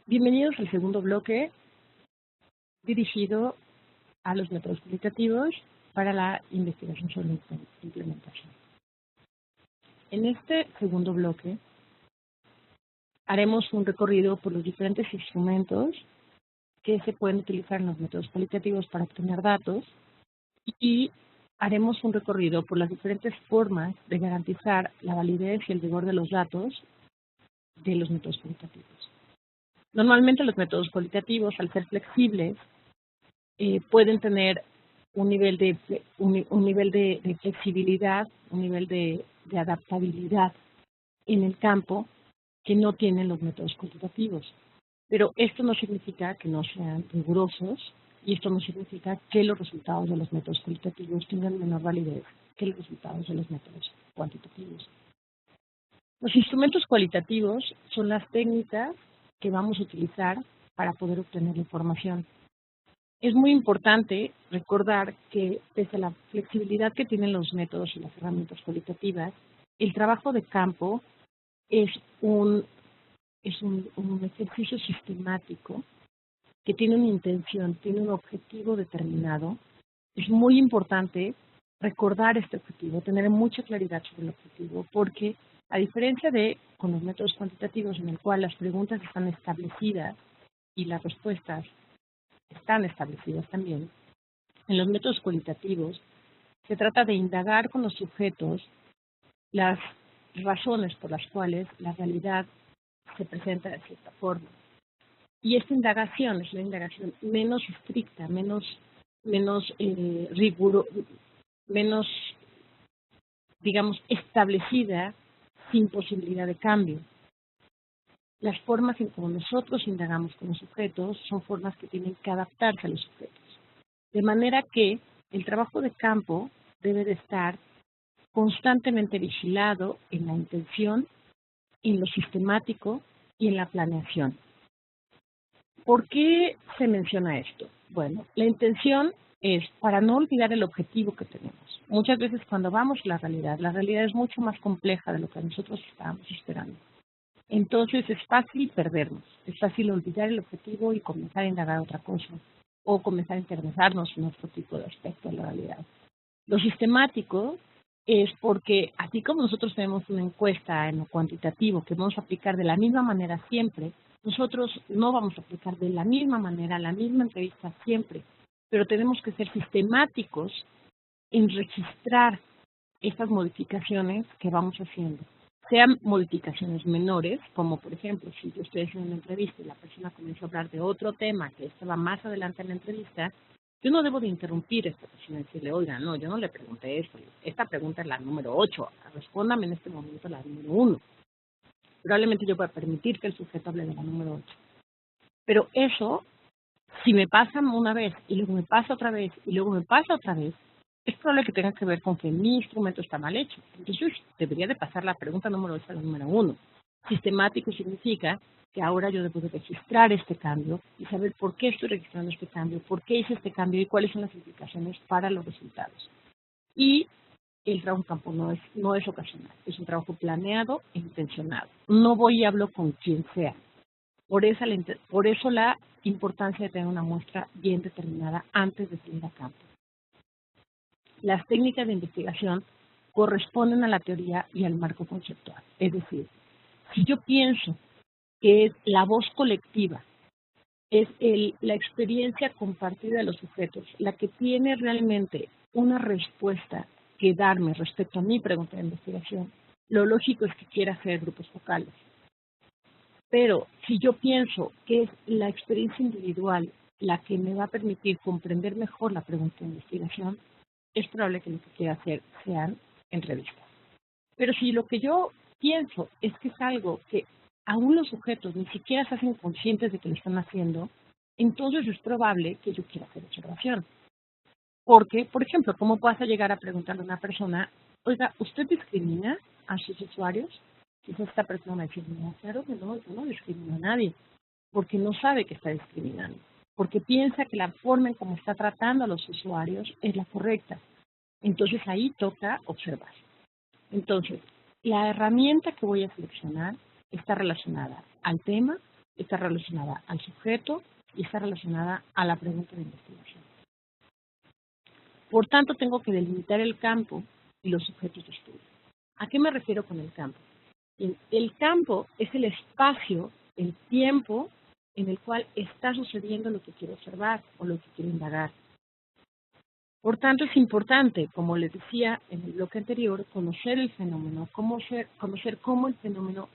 Bienvenidos al segundo bloque dirigido a los métodos cualitativos para la investigación sobre implementación. En este segundo bloque haremos un recorrido por los diferentes instrumentos que se pueden utilizar en los métodos cualitativos para obtener datos y haremos un recorrido por las diferentes formas de garantizar la validez y el rigor de los datos de los métodos cualitativos. Normalmente los métodos cualitativos, al ser flexibles, pueden tener un nivel de flexibilidad, un nivel de adaptabilidad en el campo que no tienen los métodos cuantitativos. Pero esto no significa que no sean rigurosos y esto no significa que los resultados de los métodos cualitativos tengan menor validez que los resultados de los métodos cuantitativos. Los instrumentos cualitativos son las técnicas que vamos a utilizar para poder obtener la información. Es muy importante recordar que pese a la flexibilidad que tienen los métodos y las herramientas cualitativas, el trabajo de campo es un ejercicio sistemático que tiene una intención, tiene un objetivo determinado. Es muy importante recordar este objetivo, tener mucha claridad sobre el objetivo, porque a diferencia de con los métodos cuantitativos en el cual las preguntas están establecidas y las respuestas están establecidas también, en los métodos cualitativos se trata de indagar con los sujetos las razones por las cuales la realidad se presenta de cierta forma. Y esta indagación es la indagación menos estricta, menos digamos, establecida, sin posibilidad de cambio. Las formas en cómo nosotros indagamos con los sujetos son formas que tienen que adaptarse a los sujetos. De manera que el trabajo de campo debe de estar constantemente vigilado en la intención, en lo sistemático y en la planeación. ¿Por qué se menciona esto? Bueno, la intención es para no olvidar el objetivo que tenemos. Muchas veces cuando vamos a la realidad es mucho más compleja de lo que nosotros estábamos esperando. Entonces es fácil perdernos, es fácil olvidar el objetivo y comenzar a indagar otra cosa, o comenzar a interesarnos en otro tipo de aspecto de la realidad. Lo sistemático es porque, así como nosotros tenemos una encuesta en lo cuantitativo que vamos a aplicar de la misma manera siempre, nosotros no vamos a aplicar de la misma manera la misma entrevista siempre, pero tenemos que ser sistemáticos en registrar estas modificaciones que vamos haciendo. Sean modificaciones menores, como por ejemplo, si yo estoy haciendo una entrevista y la persona comienza a hablar de otro tema que estaba más adelante en la entrevista, yo no debo de interrumpir a esta persona y decirle, oiga, no, yo no le pregunté esto, esta pregunta es la número 8, respóndame en este momento la número 1. Probablemente yo pueda permitir que el sujeto hable de la número 8. Pero eso, si me pasa una vez y luego me pasa otra vez y luego me pasa otra vez, es probable que tenga que ver con que mi instrumento está mal hecho. Entonces, debería de pasar la pregunta número 8 a la número 1. Sistemático significa que ahora yo debo de registrar este cambio y saber por qué estoy registrando este cambio, por qué hice este cambio y cuáles son las implicaciones para los resultados. Y el trabajo en campo no es ocasional, es un trabajo planeado e intencionado. No voy y hablo con quien sea. Por eso la importancia de tener una muestra bien determinada antes de salir a campo. Las técnicas de investigación corresponden a la teoría y al marco conceptual. Es decir, si yo pienso que es la voz colectiva, es la experiencia compartida de los sujetos, la que tiene realmente una respuesta que darme respecto a mi pregunta de investigación, lo lógico es que quiera hacer grupos focales. Pero si yo pienso que es la experiencia individual la que me va a permitir comprender mejor la pregunta de investigación, es probable que lo que quiera hacer sean entrevistas. Pero si lo que yo pienso es que es algo que aún los sujetos ni siquiera se hacen conscientes de que lo están haciendo, entonces es probable que yo quiera hacer observación. Porque, por ejemplo, ¿cómo vas a llegar a preguntarle a una persona, oiga, ¿usted discrimina a sus usuarios? Quizás esta persona va a decir, no, claro que no, yo no discrimino a nadie, porque no sabe que está discriminando, porque piensa que la forma en cómo está tratando a los usuarios es la correcta. Entonces ahí toca observar. Entonces, la herramienta que voy a seleccionar está relacionada al tema está relacionada al sujeto y está relacionada a la pregunta de investigación. Por tanto, tengo que delimitar el campo y los sujetos de estudio. ¿A qué me refiero con el campo? El campo es el espacio, el tiempo en el cual está sucediendo lo que quiero observar o lo que quiero indagar. Por tanto, es importante, como les decía en el bloque anterior, conocer el fenómeno, conocer cómo el fenómeno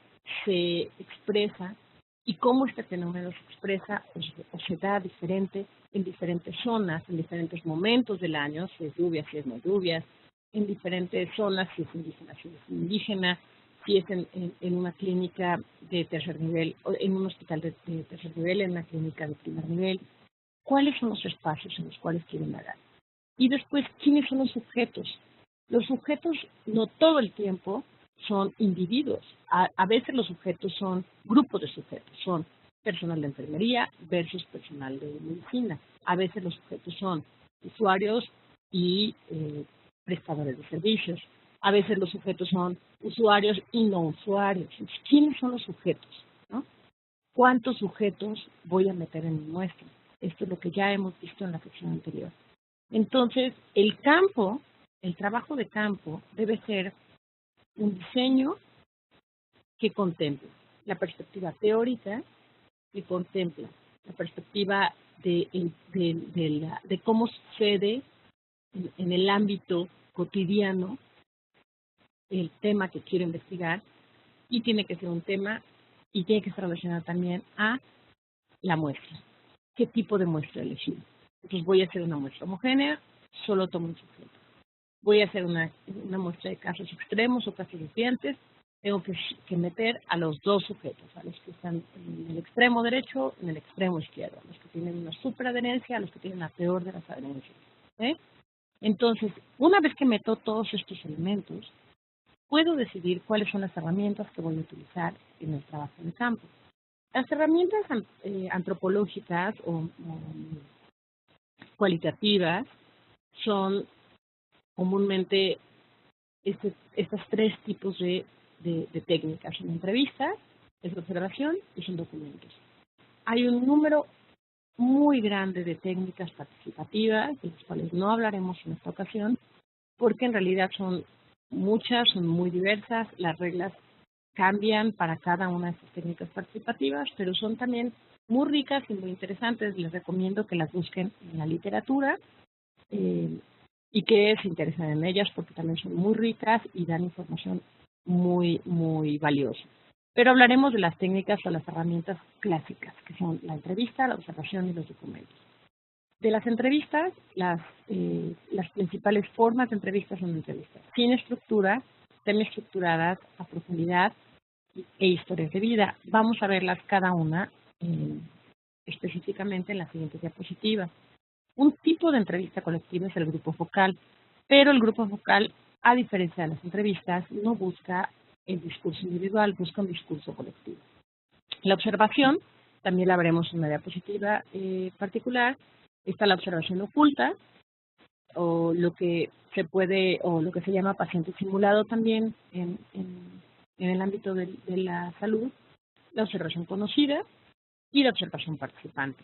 se expresa y cómo este fenómeno se expresa o se da diferente en diferentes zonas, en diferentes momentos del año, si es lluvia, si es no lluvia, en diferentes zonas, si es indígena, si es indígena, si es en una clínica de tercer nivel, o en un hospital de tercer nivel, en una clínica de primer nivel. ¿Cuáles son los espacios en los cuales quiero indagar? Y después, ¿quiénes son los sujetos? Los sujetos no todo el tiempo son individuos. A veces los sujetos son grupos de sujetos, son personal de enfermería versus personal de medicina. A veces los sujetos son usuarios y prestadores de servicios. A veces los sujetos son usuarios y no usuarios. Entonces, ¿quiénes son los sujetos? ¿No? ¿Cuántos sujetos voy a meter en mi muestra? Esto es lo que ya hemos visto en la sección anterior. Entonces, el campo, el trabajo de campo, debe ser un diseño que contemple la perspectiva teórica, que contempla la perspectiva de cómo sucede en el ámbito cotidiano el tema que quiero investigar, y tiene que ser un tema y tiene que estar relacionado también a la muestra. ¿Qué tipo de muestra elegir? Entonces voy a hacer una muestra homogénea, solo tomo un sujeto. Voy a hacer una muestra de casos extremos o casos recientes, tengo que meter a los dos sujetos, a los que están en el extremo derecho, en el extremo izquierdo, a los que tienen una superadherencia, a los que tienen la peor de las adherencias. ¿Eh? Entonces, una vez que meto todos estos elementos, puedo decidir cuáles son las herramientas que voy a utilizar en el trabajo de campo. Las herramientas antropológicas o cualitativas son comúnmente estos tres tipos de técnicas. Son entrevistas, es observación y son documentos. Hay un número muy grande de técnicas participativas, de las cuales no hablaremos en esta ocasión, porque en realidad son muchas, son muy diversas, las reglas cambian para cada una de estas técnicas participativas, pero son también muy ricas y muy interesantes. Les recomiendo que las busquen en la literatura y que se interesen en ellas porque también son muy ricas y dan información muy, muy valiosa. Pero hablaremos de las técnicas o las herramientas clásicas, que son la entrevista, la observación y los documentos. De las entrevistas, las principales formas de entrevistas son entrevistas sin estructura, semiestructuradas, a profundidad e historias de vida. Vamos a verlas cada una específicamente en la siguiente diapositiva. Un tipo de entrevista colectiva es el grupo focal, pero el grupo focal, a diferencia de las entrevistas, no busca el discurso individual, busca un discurso colectivo. La observación, también la veremos en una diapositiva particular, está la observación oculta, o lo que se llama paciente simulado también en el ámbito de la salud, la observación conocida y la observación participante.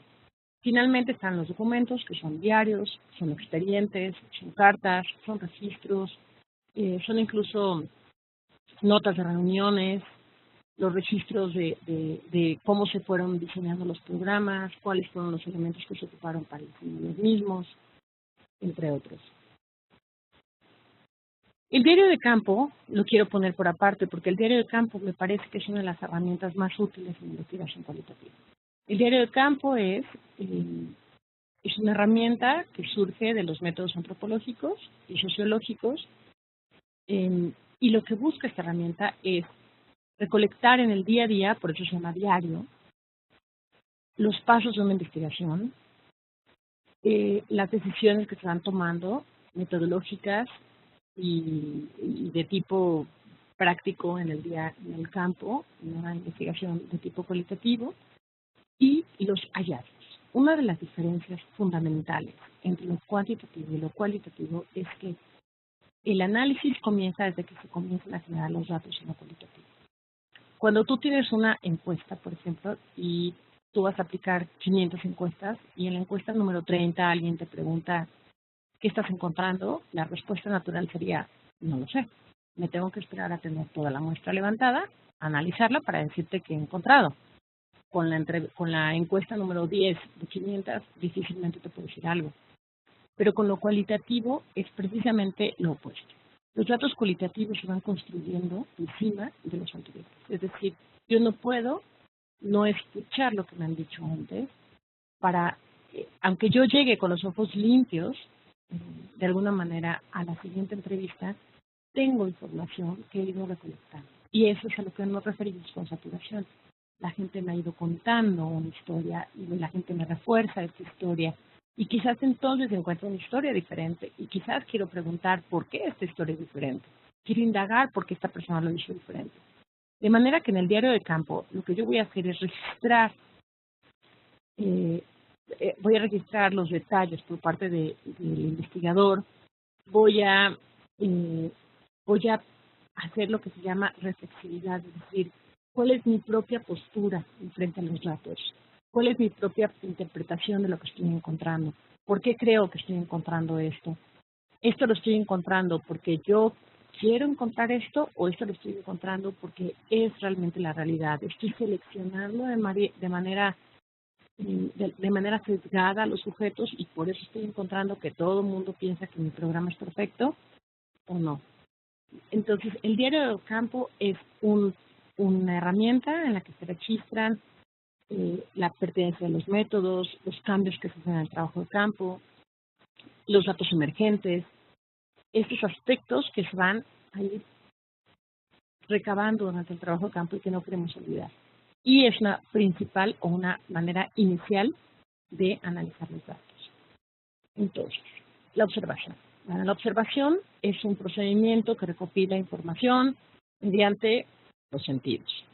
Finalmente están los documentos, que son diarios, son expedientes, son cartas, son registros, son incluso notas de reuniones, los registros de cómo se fueron diseñando los programas, cuáles fueron los elementos que se ocuparon para diseñar los mismos, entre otros. El diario de campo lo quiero poner por aparte porque el diario de campo me parece que es una de las herramientas más útiles en investigación cualitativa. El diario de campo es una herramienta que surge de los métodos antropológicos y sociológicos y lo que busca esta herramienta es recolectar en el día a día, por eso se llama diario, los pasos de una investigación, las decisiones que se van tomando, metodológicas y de tipo práctico en el campo, una investigación de tipo cualitativo, y los hallazgos. Una de las diferencias fundamentales entre lo cuantitativo y lo cualitativo es que el análisis comienza desde que se comienzan a generar los datos en lo cualitativo. Cuando tú tienes una encuesta, por ejemplo, y tú vas a aplicar 500 encuestas y en la encuesta número 30 alguien te pregunta ¿qué estás encontrando? La respuesta natural sería, no lo sé. Me tengo que esperar a tener toda la muestra levantada, analizarla para decirte qué he encontrado. Con la encuesta número 10 de 500 difícilmente te puedo decir algo. Pero con lo cualitativo es precisamente lo opuesto. Los datos cualitativos se van construyendo encima de los anteriores. Es decir, yo no puedo no escuchar lo que me han dicho antes para, aunque yo llegue con los ojos limpios, de alguna manera a la siguiente entrevista, tengo información que he ido recolectando. Y eso es a lo que nos referimos con saturación. La gente me ha ido contando una historia y la gente me refuerza esta historia. Y quizás entonces encuentro una historia diferente y quizás quiero preguntar por qué esta historia es diferente. Quiero indagar por qué esta persona lo hizo diferente. De manera que en el diario de campo lo que yo voy a hacer es registrar, los detalles por parte del investigador, voy a hacer lo que se llama reflexividad, es decir, cuál es mi propia postura frente a los datos, cuál es mi propia interpretación de lo que estoy encontrando, por qué creo que estoy encontrando esto. Esto lo estoy encontrando porque yo quiero encontrar esto o esto lo estoy encontrando porque es realmente la realidad. Estoy seleccionando de manera sesgada a los sujetos y por eso estoy encontrando que todo el mundo piensa que mi programa es perfecto o no. Entonces, el diario de campo es una herramienta en la que se registran la pertenencia de los métodos, los cambios que se hacen en el trabajo de campo, los datos emergentes, estos aspectos que se van a ir recabando durante el trabajo de campo y que no queremos olvidar. Y es una principal o una manera inicial de analizar los datos. Entonces, la observación. Bueno, la observación es un procedimiento que recopila información mediante los sentidos.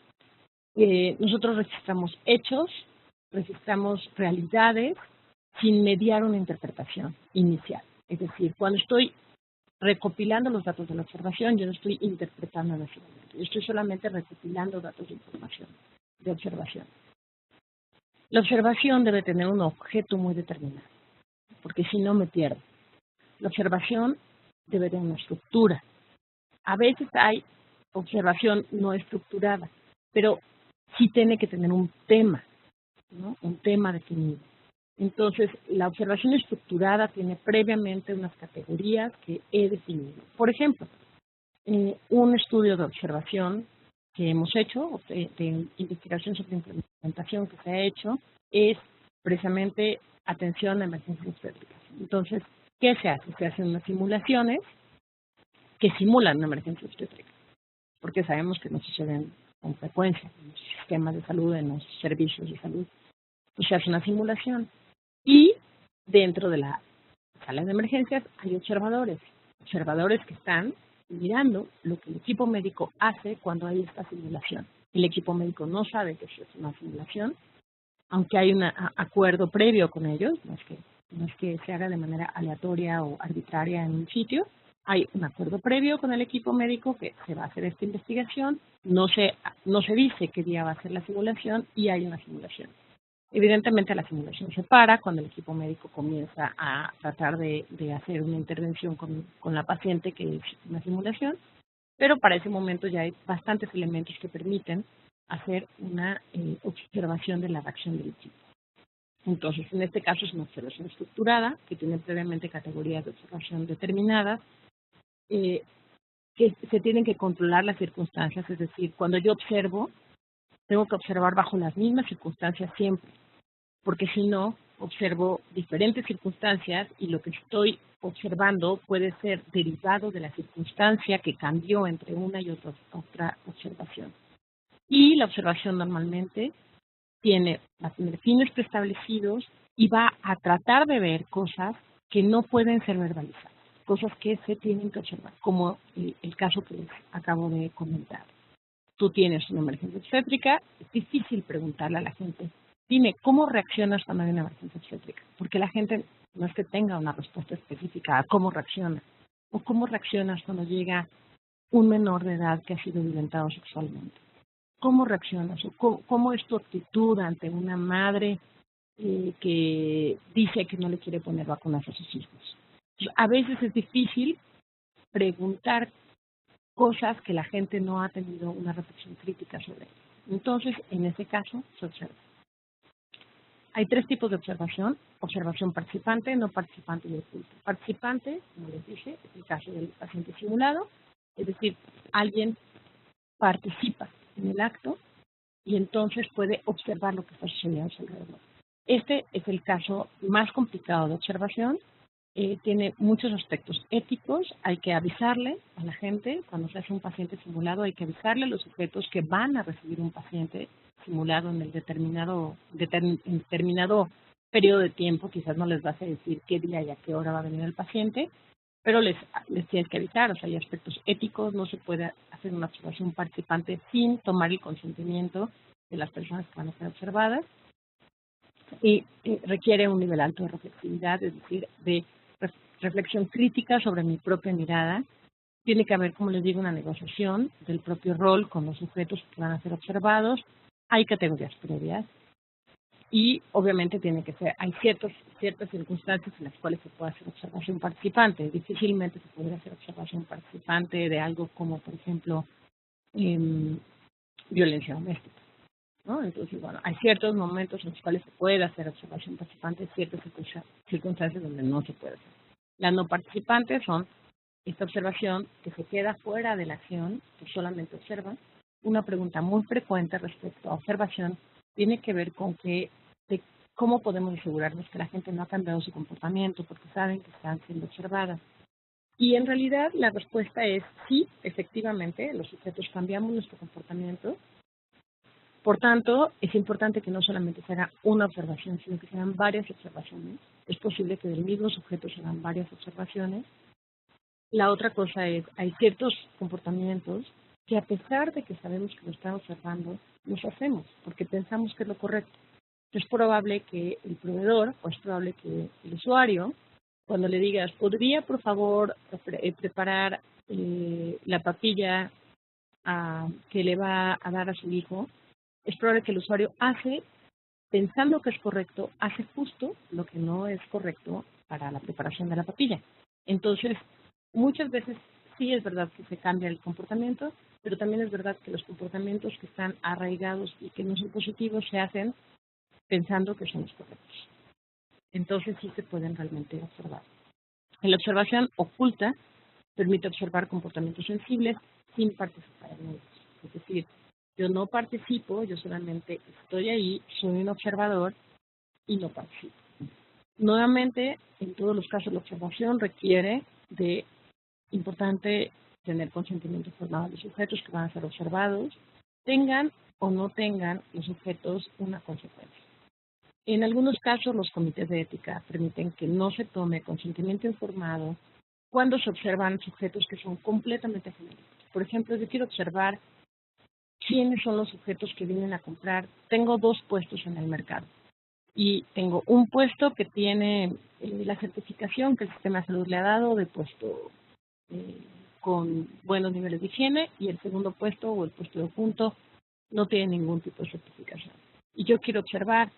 Nosotros registramos hechos, registramos realidades sin mediar una interpretación inicial. Es decir, cuando estoy recopilando los datos de la observación, yo no estoy interpretando en ese momento. Yo estoy solamente recopilando datos de información, de observación. La observación debe tener un objeto muy determinado, porque si no me pierdo. La observación debe tener una estructura. A veces hay observación no estructurada, pero sí tiene que tener un tema, ¿no? Un tema definido. Entonces, la observación estructurada tiene previamente unas categorías que he definido. Por ejemplo, un estudio de observación que hemos hecho, de investigación sobre implementación que se ha hecho, es precisamente atención a emergencias obstétricas. Entonces, ¿qué se hace? Se hacen unas simulaciones que simulan una emergencia obstétrica, porque sabemos que no suceden con frecuencia en los sistemas de salud, en los servicios de salud. Pues se hace una simulación. Y dentro de la sala de emergencias hay observadores que están mirando lo que el equipo médico hace cuando hay esta simulación. El equipo médico no sabe que eso es una simulación, aunque hay un acuerdo previo con ellos, no es que se haga de manera aleatoria o arbitraria en un sitio. Hay un acuerdo previo con el equipo médico que se va a hacer esta investigación, no se dice qué día va a ser la simulación y hay una simulación. Evidentemente la simulación se para cuando el equipo médico comienza a tratar de hacer una intervención con la paciente, que es una simulación, pero para ese momento ya hay bastantes elementos que permiten hacer una observación de la reacción del equipo. Entonces, en este caso es una observación estructurada, que tiene previamente categorías de observación determinadas, que se tienen que controlar las circunstancias, es decir, cuando yo observo, tengo que observar bajo las mismas circunstancias siempre, porque si no, observo diferentes circunstancias y lo que estoy observando puede ser derivado de la circunstancia que cambió entre una y otra observación. Y la observación normalmente va a tener fines preestablecidos y va a tratar de ver cosas que no pueden ser verbalizadas, cosas que se tienen que observar, como el caso que les acabo de comentar. Tú tienes una emergencia obstétrica, es difícil preguntarle a la gente, dime, ¿cómo reaccionas cuando hay una emergencia obstétrica? Porque la gente no es que tenga una respuesta específica a cómo reacciona, o cómo reaccionas cuando llega un menor de edad que ha sido violentado sexualmente. ¿Cómo reaccionas? O cómo es tu actitud ante una madre que dice que no le quiere poner vacunas a sus hijos? Entonces, a veces es difícil preguntar cosas que la gente no ha tenido una reflexión crítica sobre. Entonces, en ese caso, se observa. Hay tres tipos de observación: observación participante, no participante y oculta. Participante, como les dije, es el caso del paciente simulado, es decir, alguien participa en el acto y entonces puede observar lo que está sucediendo a su alrededor. Este es el caso más complicado de observación. Tiene muchos aspectos éticos. Hay que avisarle a la gente, cuando se hace un paciente simulado, hay que avisarle a los sujetos que van a recibir un paciente simulado en el determinado periodo de tiempo. Quizás no les vas a decir qué día y a qué hora va a venir el paciente, pero les tienes que avisar. O sea, hay aspectos éticos. No se puede hacer una observación participante sin tomar el consentimiento de las personas que van a ser observadas, y requiere un nivel alto de reflexividad, es decir, de reflexión crítica sobre mi propia mirada. Tiene que haber, como les digo, una negociación del propio rol con los sujetos que van a ser observados. Hay categorías previas y obviamente tiene que ser, hay ciertas circunstancias en las cuales se puede hacer observación participante. Difícilmente se podría hacer observación participante de algo como, por ejemplo, violencia doméstica, ¿no? Entonces, bueno, hay ciertos momentos en los cuales se puede hacer observación participante, ciertas circunstancias donde no se puede hacer. Las no participantes son esta observación que se queda fuera de la acción, que solamente observa. Una pregunta muy frecuente respecto a observación tiene que ver con de cómo podemos asegurarnos que la gente no ha cambiado su comportamiento porque saben que están siendo observadas. Y en realidad la respuesta es sí, efectivamente, los sujetos cambiamos nuestro comportamiento. Por tanto, es importante que no solamente se haga una observación, sino que se hagan varias observaciones. Es posible que del mismo sujeto se hagan varias observaciones. La otra cosa es, hay ciertos comportamientos que a pesar de que sabemos que lo están observando, los hacemos porque pensamos que es lo correcto. Es probable que el proveedor, o es probable que el usuario, cuando le digas, ¿podría por favor preparar la papilla que le va a dar a su hijo? Es probable que el usuario pensando que es correcto, hace justo lo que no es correcto para la preparación de la papilla. Entonces, muchas veces sí es verdad que se cambia el comportamiento, pero también es verdad que los comportamientos que están arraigados y que no son positivos se hacen pensando que son los correctos. Entonces sí se pueden realmente observar. La observación oculta permite observar comportamientos sensibles sin participar en ellos. Es decir, yo no participo, yo solamente estoy ahí, soy un observador y no participo. Nuevamente, en todos los casos la observación requiere de, importante, tener consentimiento informado de los sujetos que van a ser observados, tengan o no tengan los sujetos una consecuencia. En algunos casos los comités de ética permiten que no se tome consentimiento informado cuando se observan sujetos que son completamente genéricos. Por ejemplo, yo quiero observar quiénes son los sujetos que vienen a comprar. Tengo 2 puestos en el mercado y tengo un puesto que tiene la certificación que el sistema de salud le ha dado de puesto con buenos niveles de higiene, y el segundo puesto o el puesto de punto no tiene ningún tipo de certificación. Y yo quiero observar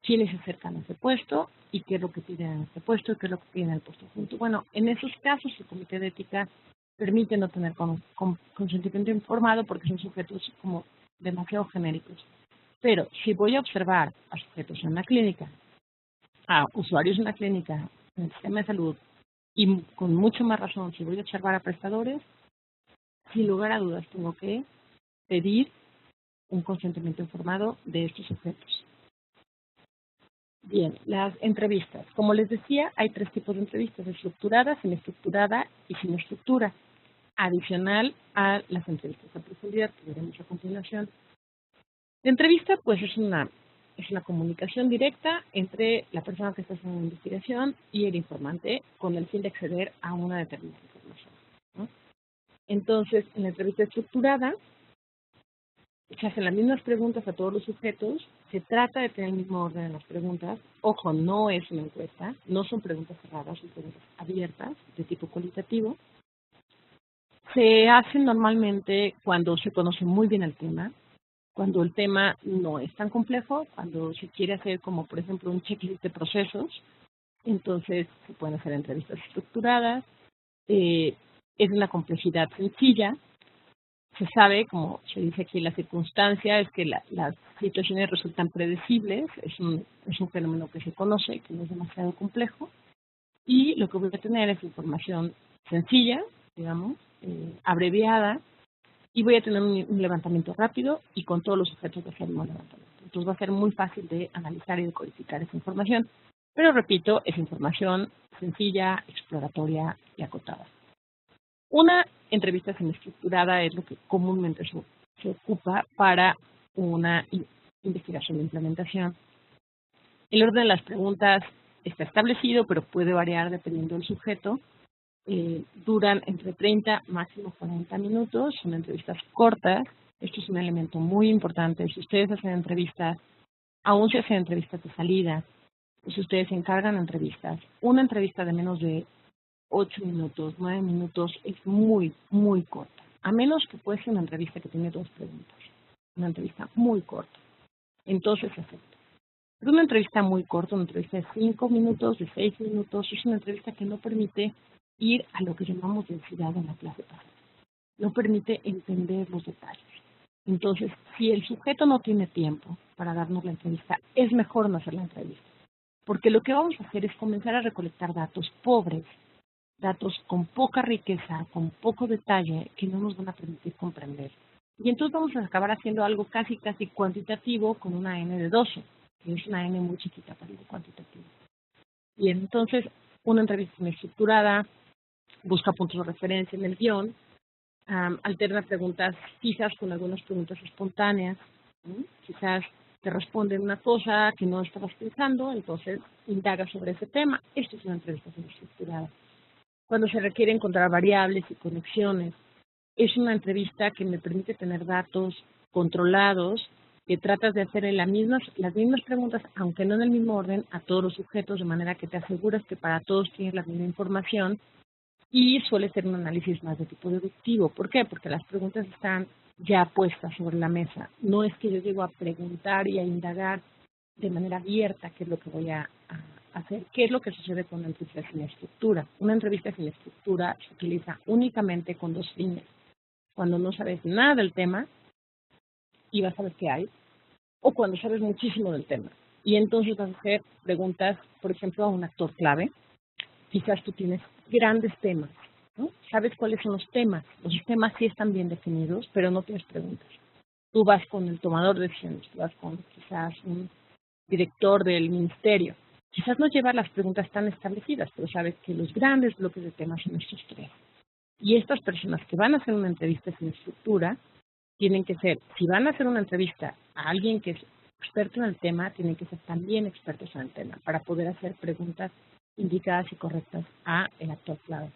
quiénes se acercan a ese puesto y qué es lo que piden en este puesto y qué es lo que piden en el puesto junto. Bueno, en esos casos el comité de ética permite no tener consentimiento informado porque son sujetos como demasiado genéricos. Pero si voy a observar a sujetos en una clínica, a usuarios en la clínica, en el sistema de salud, y con mucho más razón, si voy a observar a prestadores, sin lugar a dudas tengo que pedir un consentimiento informado de estos sujetos. Bien, las entrevistas. Como les decía, hay 3 tipos de entrevistas: estructurada, semiestructurada y sin estructura, adicional a las entrevistas a profundidad que veremos a continuación. La entrevista, pues, es una comunicación directa entre la persona que está haciendo la investigación y el informante con el fin de acceder a una determinada información, ¿no? Entonces, en la entrevista estructurada, se hacen las mismas preguntas a todos los sujetos, se trata de tener el mismo orden en las preguntas. Ojo, no es una encuesta, no son preguntas cerradas, son preguntas abiertas de tipo cualitativo. Se hacen normalmente cuando se conoce muy bien el tema, Cuando el tema no es tan complejo, cuando se quiere hacer como, por ejemplo, un checklist de procesos, entonces se pueden hacer entrevistas estructuradas. Es una complejidad sencilla. Se sabe, como se dice aquí, la circunstancia es que las situaciones resultan predecibles. Es un fenómeno que se conoce, que no es demasiado complejo. Y lo que voy a tener es información sencilla, digamos, abreviada, y voy a tener un levantamiento rápido y con todos los objetos de hacer un levantamiento. Entonces va a ser muy fácil de analizar y de codificar esa información. Pero repito, es información sencilla, exploratoria y acotada. Una entrevista semiestructurada es lo que comúnmente se ocupa para una investigación de implementación. El orden de las preguntas está establecido, pero puede variar dependiendo del sujeto. Duran entre 30, máximo 40 minutos, son entrevistas cortas. Esto es un elemento muy importante. Si ustedes hacen entrevistas, aún si hacen entrevistas de salida, si ustedes se encargan de entrevistas, una entrevista de menos de 8 minutos, 9 minutos es muy, muy corta. A menos que pueda ser una entrevista que tiene 2 preguntas. Una entrevista muy corta. Entonces se acepta. Pero una entrevista muy corta, una entrevista de 5 minutos, de 6 minutos, es una entrevista que no permite ir a lo que llamamos densidad en la clase pasada. No permite entender los detalles. Entonces, si el sujeto no tiene tiempo para darnos la entrevista, es mejor no hacer la entrevista. Porque lo que vamos a hacer es comenzar a recolectar datos pobres, datos con poca riqueza, con poco detalle, que no nos van a permitir comprender. Y entonces vamos a acabar haciendo algo casi cuantitativo con una N de 12, que es una N muy chiquita para algo cuantitativo. Y entonces, una entrevista estructurada busca puntos de referencia en el guión, alterna preguntas fijas con algunas preguntas espontáneas, ¿sí? Quizás te responden una cosa que no estabas pensando, entonces indaga sobre ese tema. Esto es una entrevista estructurada. Cuando se requiere encontrar variables y conexiones, es una entrevista que me permite tener datos controlados, que tratas de hacer las mismas preguntas, aunque no en el mismo orden, a todos los sujetos, de manera que te aseguras que para todos tienes la misma información, y suele ser un análisis más de tipo deductivo. ¿Por qué? Porque las preguntas están ya puestas sobre la mesa. No es que yo llego a preguntar y a indagar de manera abierta qué es lo que voy a hacer. ¿Qué es lo que sucede con una entrevista sin estructura? Una entrevista sin estructura se utiliza únicamente con 2 fines. Cuando no sabes nada del tema y vas a ver qué hay, o cuando sabes muchísimo del tema. Y entonces vas a hacer preguntas, por ejemplo, a un actor clave. Quizás tú tienes grandes temas, ¿no? Sabes cuáles son los temas. Los temas sí están bien definidos, pero no tienes preguntas. Tú vas con el tomador de decisiones, tú vas con quizás un director del ministerio. Quizás no lleva las preguntas tan establecidas, pero sabes que los grandes bloques de temas son estos 3. Y estas personas que van a hacer una entrevista sin estructura, tienen que ser, si van a hacer una entrevista a alguien que es experto en el tema, tienen que ser también expertos en el tema, para poder hacer preguntas indicadas y correctas a el actor clave.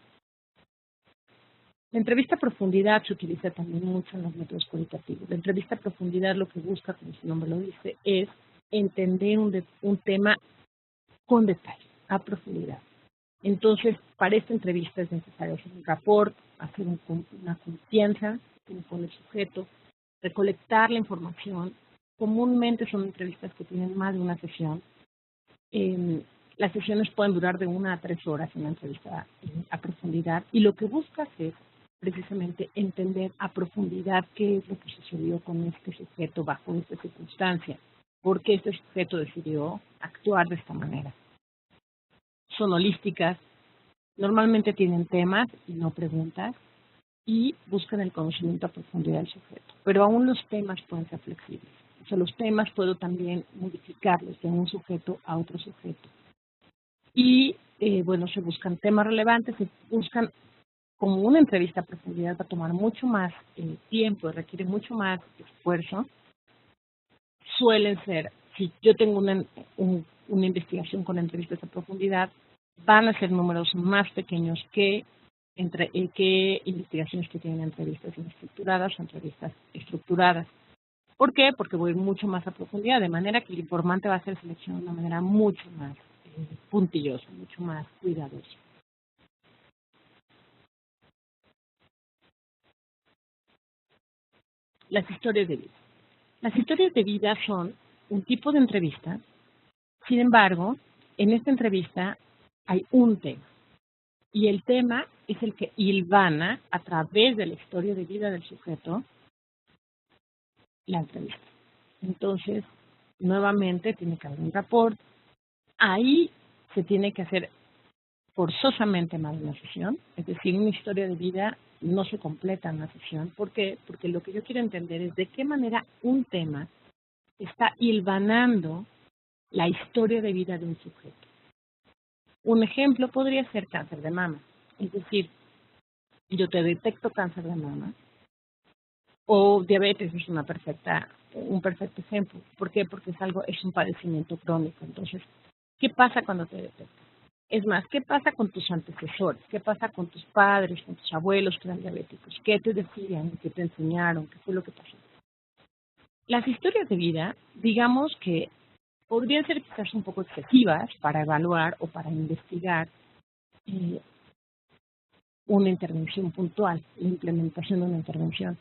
La entrevista a profundidad se utiliza también mucho en los métodos cualitativos. La entrevista a profundidad lo que busca, como su nombre lo dice, es entender un tema con detalle, a profundidad. Entonces, para esta entrevista es necesario hacer un rapport, hacer una confianza con el sujeto, recolectar la información. Comúnmente son entrevistas que tienen más de una sesión. Las sesiones pueden durar de 1 a 3 horas en una entrevista a profundidad, y lo que buscas es precisamente entender a profundidad qué es lo que sucedió con este sujeto bajo esta circunstancia, por qué este sujeto decidió actuar de esta manera. Son holísticas, normalmente tienen temas y no preguntas, y buscan el conocimiento a profundidad del sujeto. Pero aún los temas pueden ser flexibles. O sea, los temas puedo también modificarlos de un sujeto a otro sujeto. Y, bueno, se buscan temas relevantes, se buscan, como una entrevista a profundidad va a tomar mucho más tiempo, requiere mucho más esfuerzo. Suelen ser, si yo tengo una investigación con entrevistas a profundidad, van a ser números más pequeños que investigaciones que tienen entrevistas estructuradas o entrevistas estructuradas. ¿Por qué? Porque voy mucho más a profundidad, de manera que el informante va a ser seleccionado de una manera mucho más puntillosa, mucho más cuidadosa. Las historias de vida. Las historias de vida son un tipo de entrevista. Sin embargo, en esta entrevista hay un tema. Y el tema es el que hilvana a través de la historia de vida del sujeto la entrevista. Entonces, nuevamente tiene que haber un rapport. Ahí se tiene que hacer forzosamente más de una sesión. Es decir, una historia de vida no se completa en una sesión. ¿Por qué? Porque lo que yo quiero entender es de qué manera un tema está hilvanando la historia de vida de un sujeto. Un ejemplo podría ser cáncer de mama. Es decir, yo te detecto cáncer de mama o diabetes es un perfecto ejemplo. ¿Por qué? Porque es un padecimiento crónico. Entonces, ¿qué pasa cuando te detectan? Es más, ¿qué pasa con tus antecesores? ¿Qué pasa con tus padres, con tus abuelos que eran diabéticos? ¿Qué te decían? ¿Qué te enseñaron? ¿Qué fue lo que pasó? Las historias de vida, digamos que podrían ser quizás un poco excesivas para evaluar o para investigar una intervención puntual, la implementación de una intervención.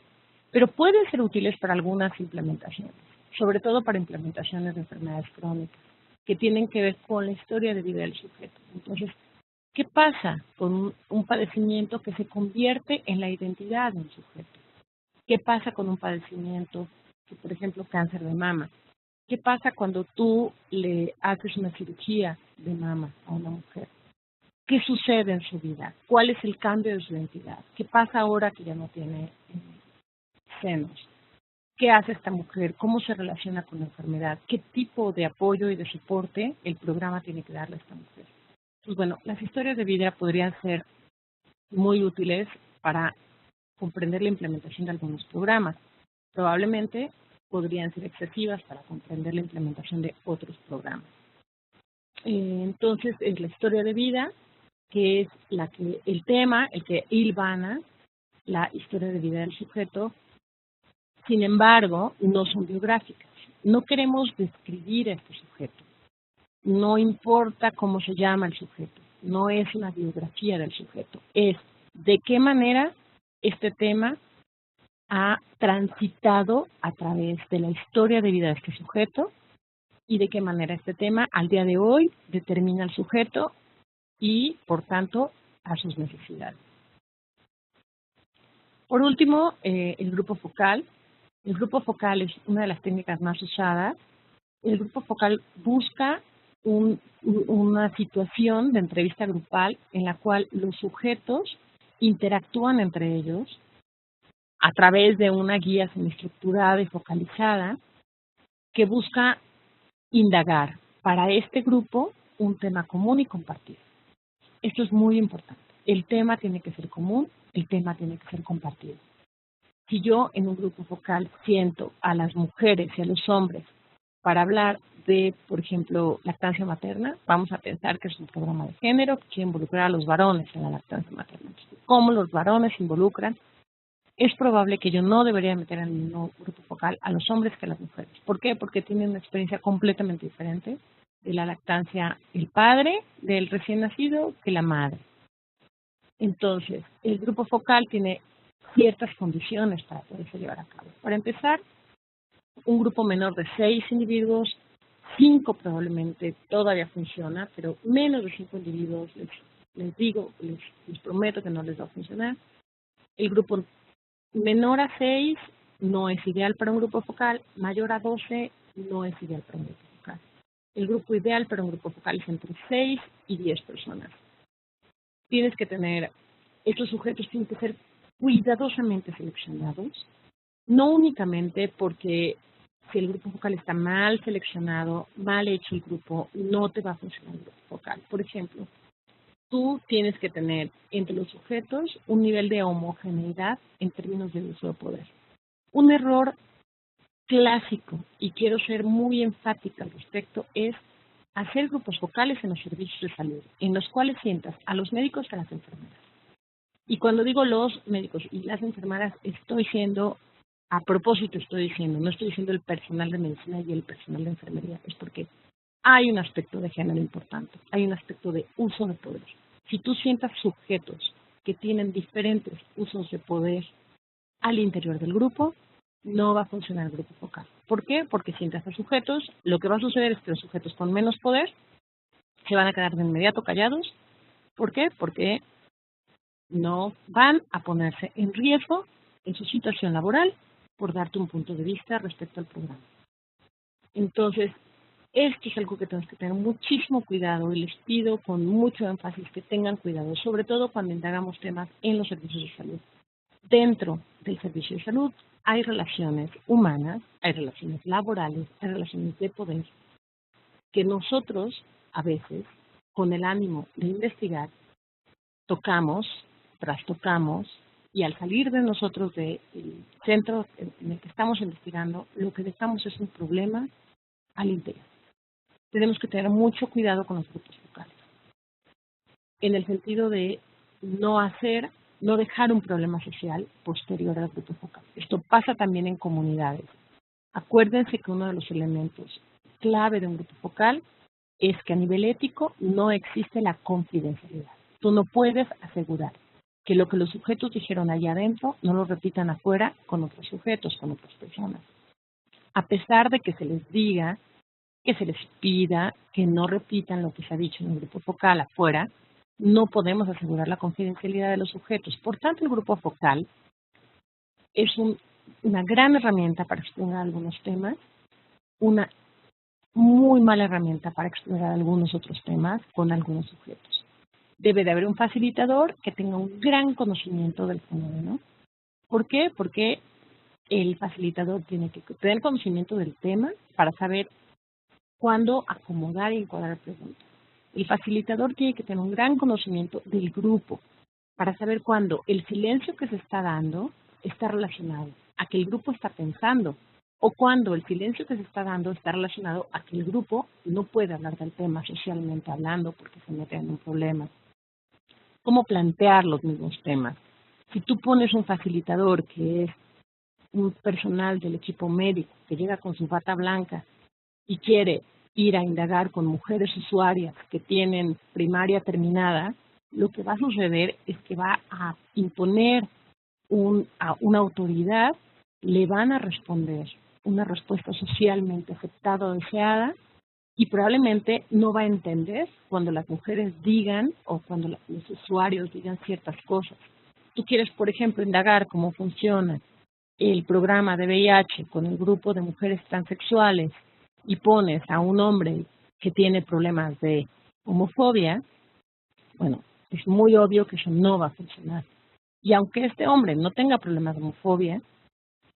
Pero pueden ser útiles para algunas implementaciones, sobre todo para implementaciones de enfermedades crónicas, que tienen que ver con la historia de vida del sujeto. Entonces, ¿qué pasa con un padecimiento que se convierte en la identidad del sujeto? ¿Qué pasa con un padecimiento, por ejemplo, cáncer de mama? ¿Qué pasa cuando tú le haces una cirugía de mama a una mujer? ¿Qué sucede en su vida? ¿Cuál es el cambio de su identidad? ¿Qué pasa ahora que ya no tiene senos? ¿Qué hace esta mujer? ¿Cómo se relaciona con la enfermedad? ¿Qué tipo de apoyo y de soporte el programa tiene que darle a esta mujer? Pues bueno, las historias de vida podrían ser muy útiles para comprender la implementación de algunos programas. Probablemente podrían ser excesivas para comprender la implementación de otros programas. Entonces, es la historia de vida, que es el tema, el que hilvana la historia de vida del sujeto. Sin embargo, no son biográficas. No queremos describir a este sujeto. No importa cómo se llama el sujeto. No es una biografía del sujeto. Es de qué manera este tema ha transitado a través de la historia de vida de este sujeto y de qué manera este tema al día de hoy determina al sujeto y, por tanto, a sus necesidades. Por último, el grupo focal. El grupo focal es una de las técnicas más usadas. El grupo focal busca una situación de entrevista grupal en la cual los sujetos interactúan entre ellos a través de una guía semiestructurada y focalizada que busca indagar para este grupo un tema común y compartido. Esto es muy importante. El tema tiene que ser común, el tema tiene que ser compartido. Si yo en un grupo focal siento a las mujeres y a los hombres para hablar de, por ejemplo, lactancia materna, vamos a pensar que es un programa de género que quiere involucrar a los varones en la lactancia materna. Entonces, ¿cómo los varones se involucran? Es probable que yo no debería meter en el mismo grupo focal a los hombres que a las mujeres. ¿Por qué? Porque tienen una experiencia completamente diferente de la lactancia el padre del recién nacido que la madre. Entonces, el grupo focal tiene ciertas condiciones para poderse llevar a cabo. Para empezar, un grupo menor de 6 individuos, 5 probablemente todavía funciona, pero menos de 5 individuos, les prometo que no les va a funcionar. El grupo menor a 6 no es ideal para un grupo focal, mayor a 12 no es ideal para un grupo focal. El grupo ideal para un grupo focal es entre 6 y 10 personas. Estos sujetos tienen que ser cuidadosamente seleccionados, no únicamente porque si el grupo focal está mal seleccionado, mal hecho el grupo, no te va a funcionar el grupo focal. Por ejemplo, tú tienes que tener entre los sujetos un nivel de homogeneidad en términos de uso de poder. Un error clásico, y quiero ser muy enfática al respecto, es hacer grupos focales en los servicios de salud, en los cuales sientas a los médicos y a las enfermeras. Y cuando digo los médicos y las enfermeras, a propósito estoy diciendo, no estoy diciendo el personal de medicina y el personal de enfermería, es porque hay un aspecto de género importante, hay un aspecto de uso de poder. Si tú sientas sujetos que tienen diferentes usos de poder al interior del grupo, no va a funcionar el grupo focal. ¿Por qué? Porque si entras a sujetos, lo que va a suceder es que los sujetos con menos poder se van a quedar de inmediato callados. ¿Por qué? Porque no van a ponerse en riesgo en su situación laboral por darte un punto de vista respecto al programa. Entonces, esto es algo que tenemos que tener muchísimo cuidado y les pido con mucho énfasis que tengan cuidado, sobre todo cuando indagamos temas en los servicios de salud. Dentro del servicio de salud hay relaciones humanas, hay relaciones laborales, hay relaciones de poder que nosotros a veces, con el ánimo de investigar, tocamos, trastocamos y al salir de nosotros del centro en el que estamos investigando, lo que dejamos es un problema al interior. Tenemos que tener mucho cuidado con los grupos focales, en el sentido de no dejar un problema social posterior al grupo focal. Esto pasa también en comunidades. Acuérdense que uno de los elementos clave de un grupo focal es que a nivel ético no existe la confidencialidad. Tú no puedes asegurar que lo que los sujetos dijeron allá adentro no lo repitan afuera con otros sujetos, con otras personas. A pesar de que se les diga, que se les pida que no repitan lo que se ha dicho en el grupo focal afuera, no podemos asegurar la confidencialidad de los sujetos. Por tanto, el grupo focal es una gran herramienta para explorar algunos temas, una muy mala herramienta para explorar algunos otros temas con algunos sujetos. Debe de haber un facilitador que tenga un gran conocimiento del fenómeno. ¿Por qué? Porque el facilitador tiene que tener conocimiento del tema para saber cuándo acomodar y encuadrar preguntas. El facilitador tiene que tener un gran conocimiento del grupo para saber cuándo el silencio que se está dando está relacionado a que el grupo está pensando o cuando el silencio que se está dando está relacionado a que el grupo no puede hablar del tema socialmente hablando porque se mete en un problema. ¿Cómo plantear los mismos temas? Si tú pones un facilitador que es un personal del equipo médico que llega con su bata blanca y quiere ir a indagar con mujeres usuarias que tienen primaria terminada, lo que va a suceder es que va a imponer a una autoridad, le van a responder una respuesta socialmente aceptada o deseada y probablemente no va a entender cuando las mujeres digan o cuando los usuarios digan ciertas cosas. Tú quieres, por ejemplo, indagar cómo funciona el programa de VIH con el grupo de mujeres transexuales y pones a un hombre que tiene problemas de homofobia, bueno, es muy obvio que eso no va a funcionar. Y aunque este hombre no tenga problemas de homofobia,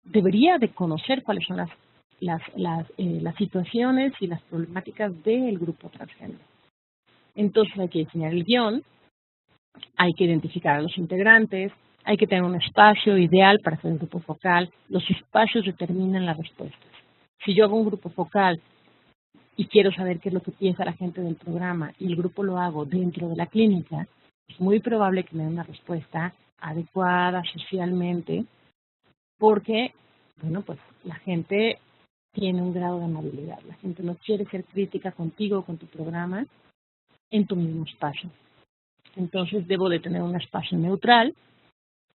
debería de conocer cuáles son las situaciones y las problemáticas del grupo transgénero. Entonces hay que diseñar el guión, hay que identificar a los integrantes, hay que tener un espacio ideal para hacer el grupo focal. Los espacios determinan las respuestas. Si yo hago un grupo focal y quiero saber qué es lo que piensa la gente del programa y el grupo lo hago dentro de la clínica, es muy probable que me dé una respuesta adecuada socialmente porque, bueno, pues la gente tiene un grado de amabilidad. La gente no quiere ser crítica contigo o con tu programa en tu mismo espacio. Entonces debo de tener un espacio neutral,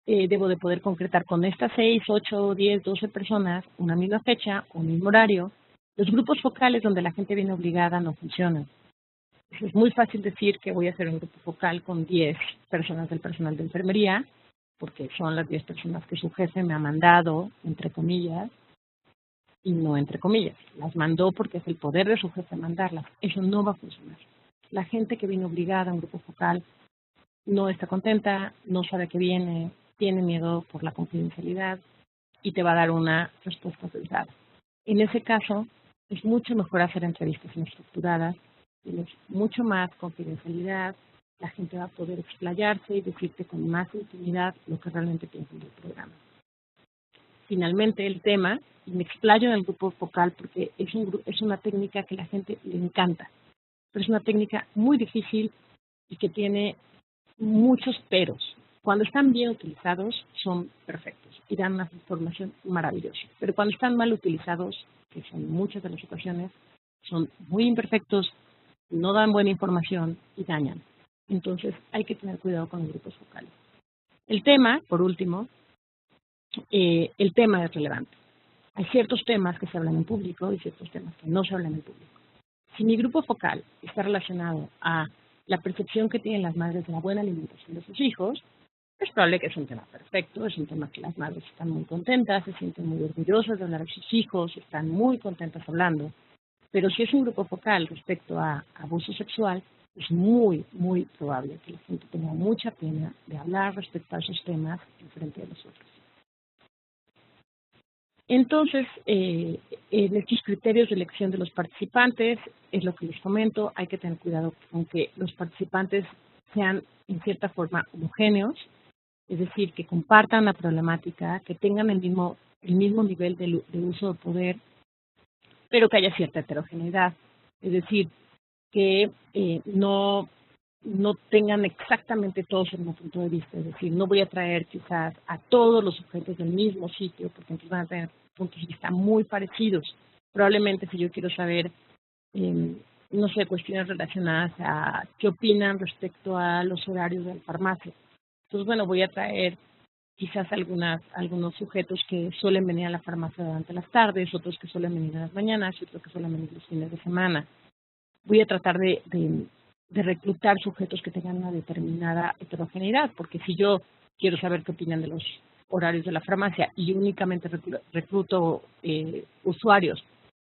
debo de poder concretar con estas 6, 8, 10, 12 personas una misma fecha, un mismo horario. Los grupos focales donde la gente viene obligada no funcionan. Es muy fácil decir que voy a hacer un grupo focal con 10 personas del personal de enfermería, porque son las 10 personas que su jefe me ha mandado, entre comillas, y no entre comillas. Las mandó porque es el poder de su jefe mandarlas. Eso no va a funcionar. La gente que viene obligada a un grupo focal no está contenta, no sabe qué viene, tiene miedo por la confidencialidad y te va a dar una respuesta sesgada. En ese caso, es mucho mejor hacer entrevistas estructuradas, tienes mucho más confidencialidad, la gente va a poder explayarse y decirte con más intimidad lo que realmente piensan del programa. Finalmente, el tema, y me explayo en el grupo focal porque es una técnica que a la gente le encanta, pero es una técnica muy difícil y que tiene muchos peros. Cuando están bien utilizados son perfectos y dan una información maravillosa, pero cuando están mal utilizados, que son muchas de las ocasiones, son muy imperfectos, no dan buena información y dañan. Entonces hay que tener cuidado con los grupos focales. El tema, por último, el tema es relevante. Hay ciertos temas que se hablan en público y ciertos temas que no se hablan en público. Si mi grupo focal está relacionado a la percepción que tienen las madres de la buena alimentación de sus hijos, es probable que es un tema perfecto, es un tema que las madres están muy contentas, se sienten muy orgullosas de hablar de sus hijos, están muy contentas hablando. Pero si es un grupo focal respecto a abuso sexual, es muy, muy probable que la gente tenga mucha pena de hablar respecto a esos temas en frente de los otros. Entonces, en estos criterios de elección de los participantes, es lo que les comento, hay que tener cuidado con que los participantes sean en cierta forma homogéneos, es decir, que compartan la problemática, que tengan el mismo nivel de uso de poder, pero que haya cierta heterogeneidad, es decir, que no tengan exactamente todos el mismo punto de vista, es decir, no voy a traer quizás a todos los sujetos del mismo sitio, porque entonces van a tener puntos de vista muy parecidos. Probablemente si yo quiero saber, no sé, cuestiones relacionadas a qué opinan respecto a los horarios de la farmacia. Entonces, bueno, voy a traer quizás algunos sujetos que suelen venir a la farmacia durante las tardes, otros que suelen venir a las mañanas y otros que suelen venir los fines de semana. Voy a tratar de reclutar sujetos que tengan una determinada heterogeneidad, porque si yo quiero saber qué opinan de los horarios de la farmacia y únicamente recluto usuarios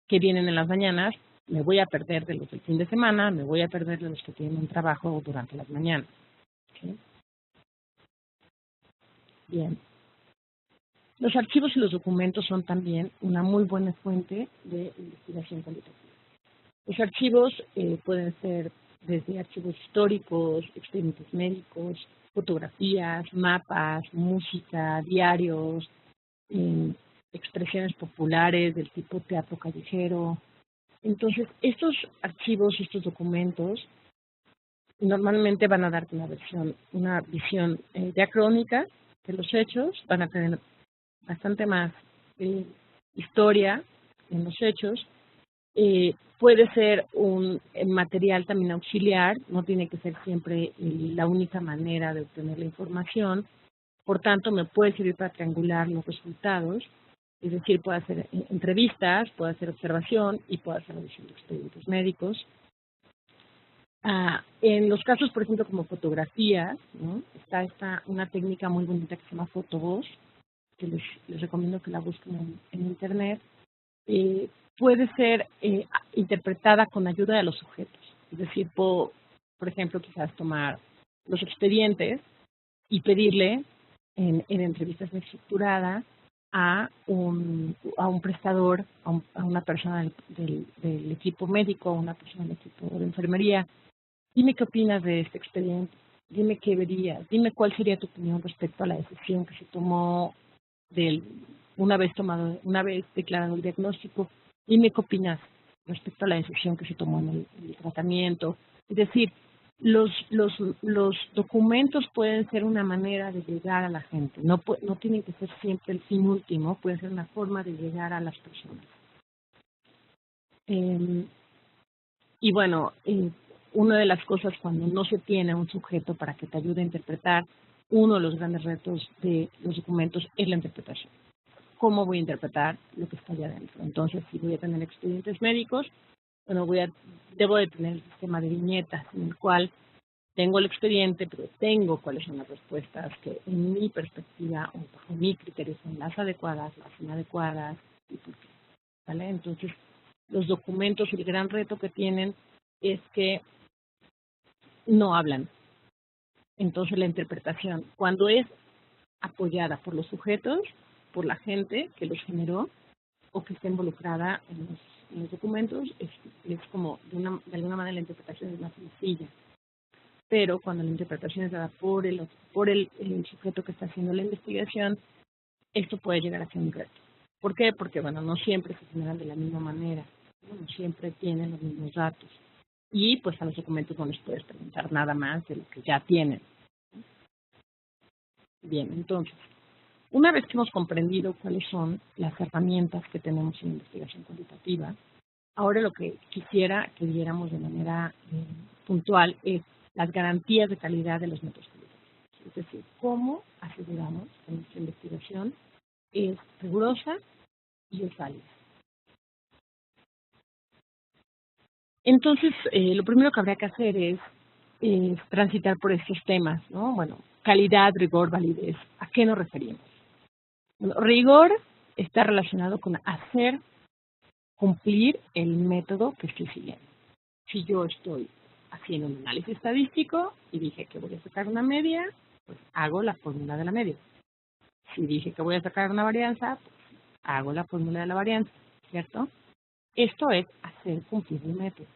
que vienen en las mañanas, me voy a perder de los del fin de semana, me voy a perder de los que tienen un trabajo durante las mañanas. ¿Sí? Bien. Los archivos y los documentos son también una muy buena fuente de investigación cualitativa. Los archivos pueden ser desde archivos históricos, expedientes médicos, fotografías, mapas, música, diarios, expresiones populares del tipo teatro callejero. Entonces, estos archivos, estos documentos, normalmente van a darte una visión diacrónica de los hechos, van a tener bastante más historia en los hechos. Puede ser un material también auxiliar, no tiene que ser siempre la única manera de obtener la información, por tanto me puede servir para triangular los resultados, es decir, puede hacer entrevistas, puede hacer observación y puede hacer revisión de expedientes médicos. En los casos, por ejemplo, como fotografías, ¿no? Está una técnica muy bonita que se llama fotovoz, que les recomiendo que la busquen en internet. Puede ser interpretada con ayuda de los sujetos. Es decir, por ejemplo, quizás tomar los expedientes y pedirle en entrevistas muy estructuradas a un prestador, a una persona del equipo médico, a una persona del equipo de enfermería, dime qué opinas de este expediente, dime qué verías, dime cuál sería tu opinión respecto a la decisión que se tomó una vez declarado el diagnóstico, dime qué opinas respecto a la decisión que se tomó en el tratamiento. Es decir, los documentos pueden ser una manera de llegar a la gente, no tienen que ser siempre el fin último, puede ser una forma de llegar a las personas. Y bueno, una de las cosas cuando no se tiene un sujeto para que te ayude a interpretar, uno de los grandes retos de los documentos es la interpretación. ¿Cómo voy a interpretar lo que está allá adentro? Entonces, si voy a tener expedientes médicos, bueno, debo de tener el sistema de viñetas en el cual tengo el expediente, pero tengo cuáles son las respuestas que en mi perspectiva o bajo mi criterio son las adecuadas, las inadecuadas y por qué. ¿Vale? Entonces, los documentos, el gran reto que tienen es que no hablan. Entonces, la interpretación, cuando es apoyada por los sujetos, por la gente que los generó o que está involucrada en los documentos, es como, de alguna manera, la interpretación es más sencilla. Pero cuando la interpretación es dada por el sujeto que está haciendo la investigación, esto puede llegar a ser un reto. ¿Por qué? Porque, bueno, no siempre se generan de la misma manera, no siempre tienen los mismos datos. Y, pues, a los documentos no les puedes preguntar nada más de lo que ya tienen. Bien, entonces, una vez que hemos comprendido cuáles son las herramientas que tenemos en investigación cuantitativa, ahora lo que quisiera que viéramos de manera puntual es las garantías de calidad de los métodos cualitativos. Es decir, cómo aseguramos que nuestra investigación es rigurosa y es válida. Entonces, lo primero que habría que hacer es transitar por estos temas, ¿no? Bueno, calidad, rigor, validez. ¿A qué nos referimos? Bueno, rigor está relacionado con hacer cumplir el método que estoy siguiendo. Si yo estoy haciendo un análisis estadístico y dije que voy a sacar una media, pues hago la fórmula de la media. Si dije que voy a sacar una varianza, pues hago la fórmula de la varianza, ¿cierto? Esto es hacer cumplir el método.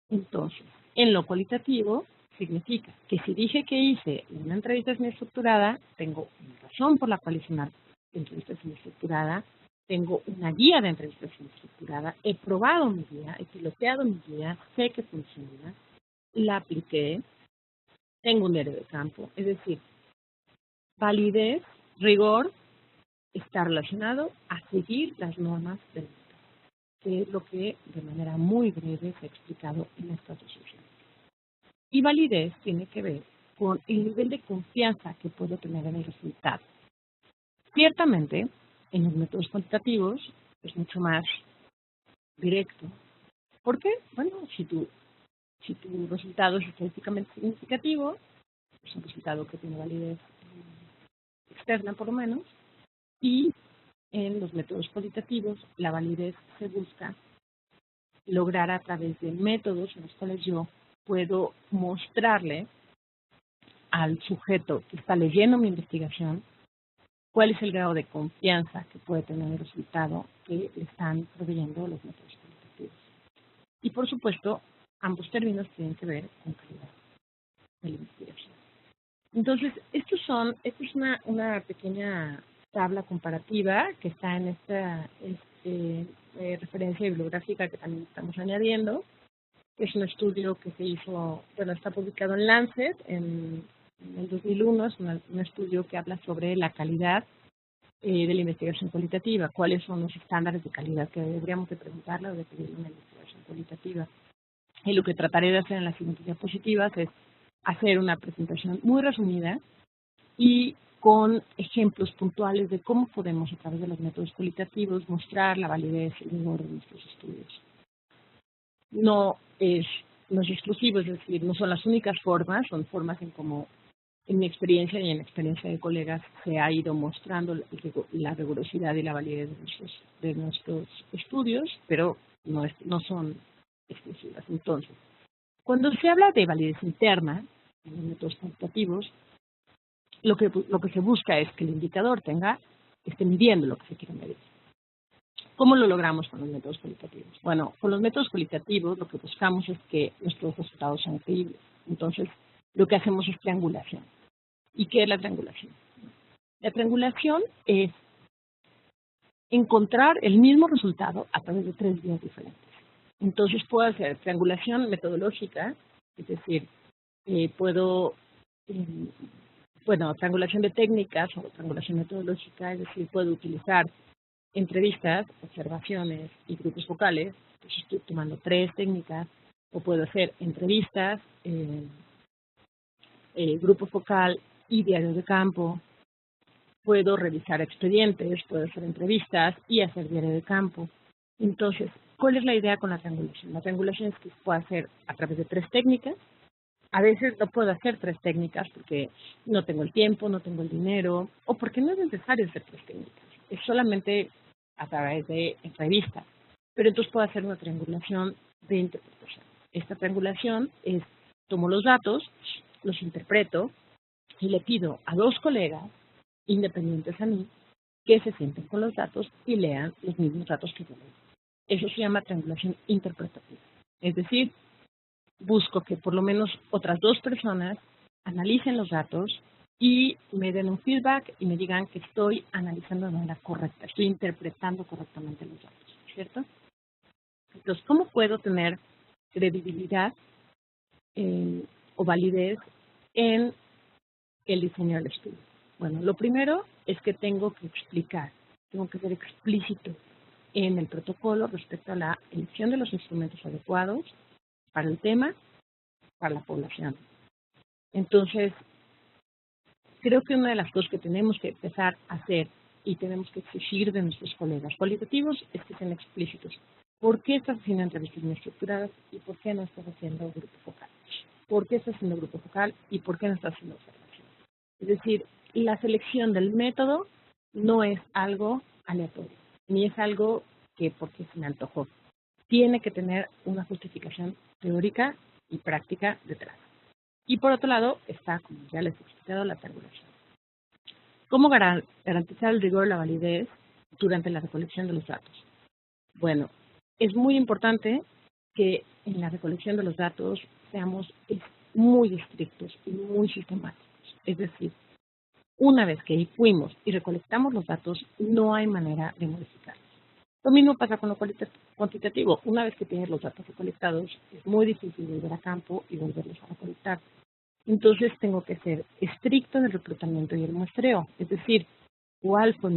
Entonces, en lo cualitativo, significa que si dije que hice una entrevista semiestructurada, tengo una razón por la cual hice una entrevista semiestructurada, tengo una guía de entrevista semiestructurada, he probado mi guía, he piloteado mi guía, sé que funciona, la apliqué, tengo un diario de campo. Es decir, validez, rigor, está relacionado a seguir las normas del método, que es lo que de manera muy breve se ha explicado en esta asociación. Y validez tiene que ver con el nivel de confianza que puedo tener en el resultado. Ciertamente, en los métodos cuantitativos es mucho más directo. ¿Por qué? Bueno, si tu resultado es estadísticamente significativo, es un resultado que tiene validez externa por lo menos, y en los métodos cualitativos la validez se busca lograr a través de métodos en los cuales yo puedo mostrarle al sujeto que está leyendo mi investigación cuál es el grado de confianza que puede tener el resultado que le están proveyendo los métodos cualitativos. Y por supuesto, ambos términos tienen que ver con calidad de la investigación. Entonces, esta es una pequeña tabla comparativa que está en esta referencia bibliográfica que también estamos añadiendo. Es un estudio que se hizo, bueno, está publicado en Lancet en el 2001, es un estudio que habla sobre la calidad de la investigación cualitativa, cuáles son los estándares de calidad que deberíamos de preguntarle o de pedirle una investigación cualitativa. Y lo que trataré de hacer en las siguientes diapositivas es hacer una presentación muy resumida y con ejemplos puntuales de cómo podemos, a través de los métodos cualitativos, mostrar la validez y el rigor de nuestros estudios. No es exclusivo, es decir, no son las únicas formas, son formas en cómo, en mi experiencia y en la experiencia de colegas, se ha ido mostrando la rigurosidad y la validez de nuestros estudios, pero no son exclusivas. Entonces, cuando se habla de validez interna, en los métodos cuantitativos, lo que se busca es que el indicador esté midiendo lo que se quiere medir. ¿Cómo lo logramos con los métodos cualitativos? Bueno, con los métodos cualitativos lo que buscamos es que nuestros resultados sean creíbles. Entonces, lo que hacemos es triangulación. ¿Y qué es la triangulación? La triangulación es encontrar el mismo resultado a través de 3 vías diferentes. Entonces, puedo hacer triangulación metodológica, es decir, triangulación de técnicas o triangulación metodológica, es decir, puedo utilizar entrevistas, observaciones y grupos focales. Pues estoy tomando 3 técnicas, o puedo hacer entrevistas, grupo focal y diario de campo. Puedo revisar expedientes, puedo hacer entrevistas y hacer diario de campo. Entonces, ¿cuál es la idea con la triangulación? La triangulación es que se puede hacer a través de 3 técnicas. A veces no puedo hacer 3 técnicas porque no tengo el tiempo, no tengo el dinero, o porque no es necesario hacer 3 técnicas. Es solamente a través de entrevistas. Pero entonces puedo hacer una triangulación de interpretación. Esta triangulación es, tomo los datos, los interpreto y le pido a 2 colegas independientes a mí que se sienten con los datos y lean los mismos datos que yo leo. Eso se llama triangulación interpretativa. Es decir, busco que por lo menos otras 2 personas analicen los datos y me den un feedback y me digan que estoy analizando de manera correcta, estoy interpretando correctamente los datos, ¿cierto? Entonces, ¿cómo puedo tener credibilidad o validez en el diseño del estudio? Bueno, lo primero es que tengo que explicar, tengo que ser explícito en el protocolo respecto a la elección de los instrumentos adecuados para el tema, para la población. Entonces, creo que una de las cosas que tenemos que empezar a hacer y tenemos que exigir de nuestros colegas cualitativos es que sean explícitos. ¿Por qué estás haciendo entrevistas no estructuradas y por qué no estás haciendo grupo focal? ¿Por qué estás haciendo grupo focal y por qué no estás haciendo observación? Es decir, la selección del método no es algo aleatorio, ni es algo que porque se me antojó. Tiene que tener una justificación teórica y práctica detrás. Y por otro lado está, como ya les he explicado, la tabulación. ¿Cómo garantizar el rigor y la validez durante la recolección de los datos? Bueno, es muy importante que en la recolección de los datos seamos muy estrictos y muy sistemáticos. Es decir, una vez que fuimos y recolectamos los datos, no hay manera de modificarlos. Lo mismo pasa con lo cuantitativo. Una vez que tienes los datos recolectados, es muy difícil volver a campo y volverlos a recolectar. Entonces tengo que ser estricto en el reclutamiento y el muestreo. Es decir, cuál fue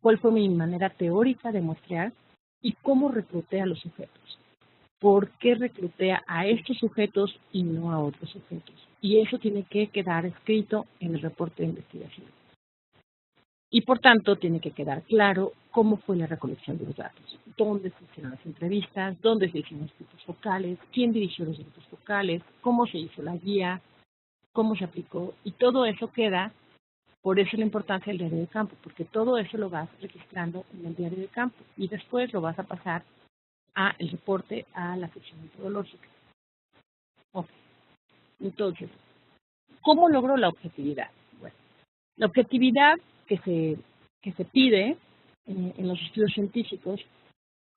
cuál fue mi manera teórica de muestrear y cómo recluté a los sujetos. ¿Por qué recluté a estos sujetos y no a otros sujetos? Y eso tiene que quedar escrito en el reporte de investigación. Y por tanto, tiene que quedar claro cómo fue la recolección de los datos, dónde se hicieron las entrevistas, dónde se hicieron los grupos focales, quién dirigió los grupos focales, cómo se hizo la guía, cómo se aplicó, y todo eso queda. Por eso la importancia del diario de campo, porque todo eso lo vas registrando en el diario de campo y después lo vas a pasar a el reporte a la sección metodológica. Okay. Entonces, ¿cómo logro la objetividad? Bueno, la objetividad que se pide en los estudios científicos,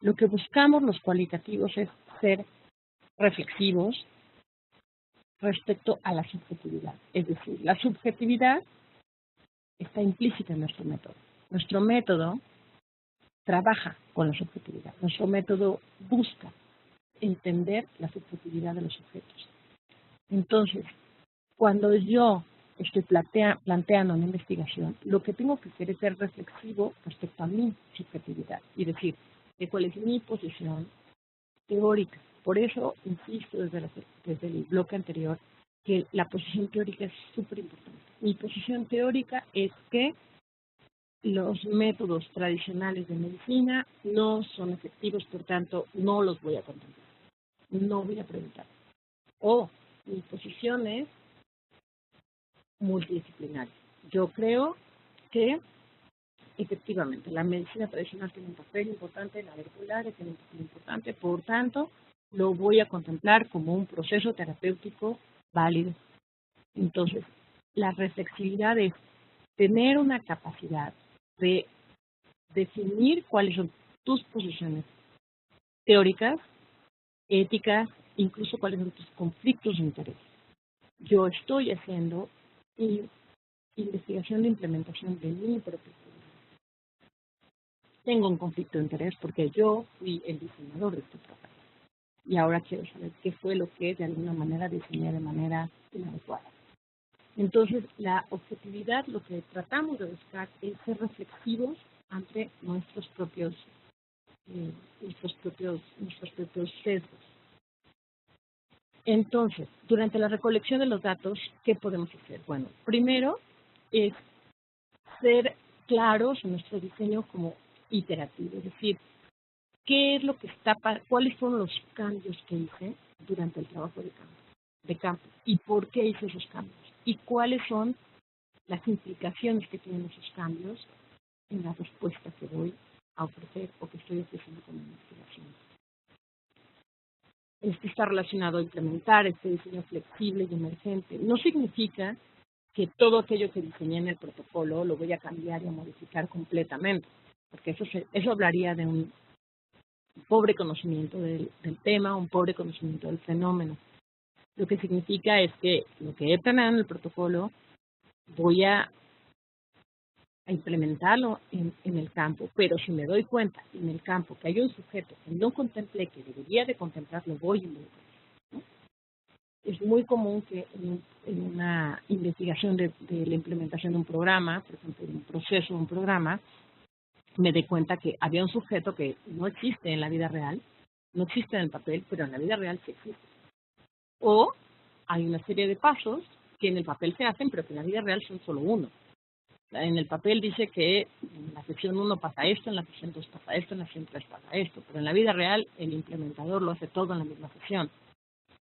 lo que buscamos los cualitativos es ser reflexivos respecto a la subjetividad. Es decir, la subjetividad está implícita en nuestro método. Nuestro método trabaja con la subjetividad. Nuestro método busca entender la subjetividad de los sujetos. Entonces, cuando yo estoy planteando una investigación, lo que tengo que hacer es ser reflexivo respecto a mi subjetividad y decir de cuál es mi posición teórica. Por eso, insisto desde el bloque anterior, que la posición teórica es súper importante. Mi posición teórica es que los métodos tradicionales de medicina no son efectivos, por tanto, no los voy a contemplar, no voy a preguntar. O mi posición es multidisciplinaria. Yo creo que efectivamente la medicina tradicional tiene un papel importante, la molecular tiene un papel importante, por tanto, lo voy a contemplar como un proceso terapéutico válido. Entonces, la reflexividad es tener una capacidad de definir cuáles son tus posiciones teóricas, éticas, incluso cuáles son tus conflictos de interés. Yo estoy haciendo investigación de implementación de mi propio programa. Tengo un conflicto de interés porque yo fui el diseñador de este programa. Y ahora quiero saber qué fue lo que de alguna manera diseñé de manera inadecuada. Entonces, la objetividad, lo que tratamos de buscar es ser reflexivos ante nuestros propios sesgos. Entonces, durante la recolección de los datos, ¿qué podemos hacer? Bueno, primero es ser claros en nuestro diseño como iterativo, es decir, ¿qué es lo que cuáles fueron los cambios que hice durante el trabajo de campo y por qué hice esos cambios? Y cuáles son las implicaciones que tienen esos cambios en la respuesta que voy a ofrecer o que estoy ofreciendo como investigación. Esto está relacionado a implementar este diseño flexible y emergente. No significa que todo aquello que diseñé en el protocolo lo voy a cambiar y a modificar completamente, porque eso hablaría de un pobre conocimiento del tema, un pobre conocimiento del fenómeno. Lo que significa es que lo que he planeado en el protocolo voy a implementarlo en el campo, pero si me doy cuenta en el campo que hay un sujeto que no contemplé, que debería de contemplarlo, voy a involucrar. ¿No? Es muy común que en una investigación de la implementación de un programa, por ejemplo, en un proceso de un programa, me dé cuenta que había un sujeto que no existe en la vida real, no existe en el papel, pero en la vida real sí existe. O hay una serie de pasos que en el papel se hacen, pero que en la vida real son solo uno. En el papel dice que en la sección 1 pasa esto, en la sección 2 pasa esto, en la sección 3 pasa esto, pero en la vida real el implementador lo hace todo en la misma sección.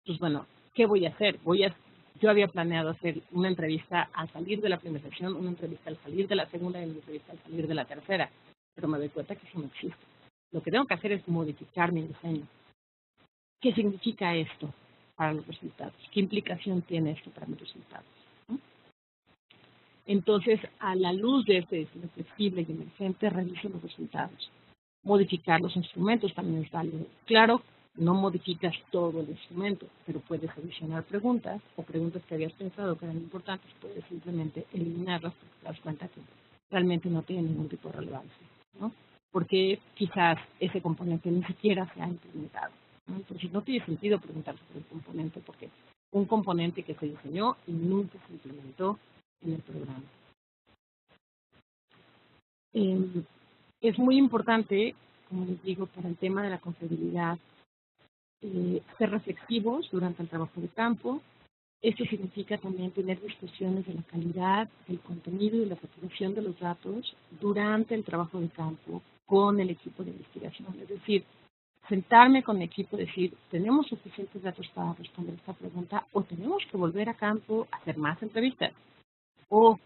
Entonces, bueno, ¿qué voy a hacer? Yo había planeado hacer una entrevista al salir de la primera sección, una entrevista al salir de la segunda y una entrevista al salir de la tercera, pero me doy cuenta que eso no existe. Lo que tengo que hacer es modificar mi diseño. ¿Qué significa esto para los resultados? ¿Qué implicación tiene esto para mis resultados? ¿No? Entonces, a la luz de este diseño flexible y emergente, reviso los resultados. Modificar los instrumentos también es válido. Claro, no modificas todo el instrumento, pero puedes adicionar preguntas o preguntas que habías pensado que eran importantes, puedes simplemente eliminarlas porque te das cuenta que realmente no tienen ningún tipo de relevancia, ¿no? Porque quizás ese componente ni siquiera se ha implementado, ¿no? Entonces no tiene sentido preguntar sobre el componente porque un componente que se diseñó y nunca se implementó en el programa. Es muy importante, como les digo, para el tema de la confiabilidad, ser reflexivos durante el trabajo de campo. Esto significa también tener discusiones de la calidad, del contenido y de la saturación de los datos durante el trabajo de campo con el equipo de investigación. Es decir, sentarme con mi equipo y decir, ¿tenemos suficientes datos para responder esta pregunta o tenemos que volver a campo a hacer más entrevistas? O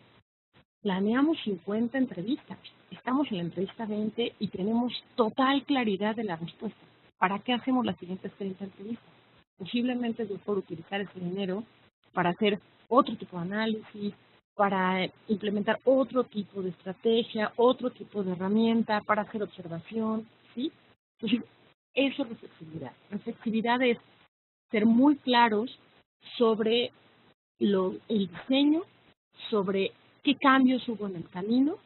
planeamos 50 entrevistas, estamos en la entrevista 20 y tenemos total claridad de la respuesta. ¿Para qué hacemos las siguientes 30 entrevistas? Posiblemente es mejor utilizar ese dinero para hacer otro tipo de análisis, para implementar otro tipo de estrategia, otro tipo de herramienta, para hacer observación, ¿sí? Entonces, eso es reflexividad. Reflexividad es ser muy claros sobre el diseño, sobre qué cambios hubo en el camino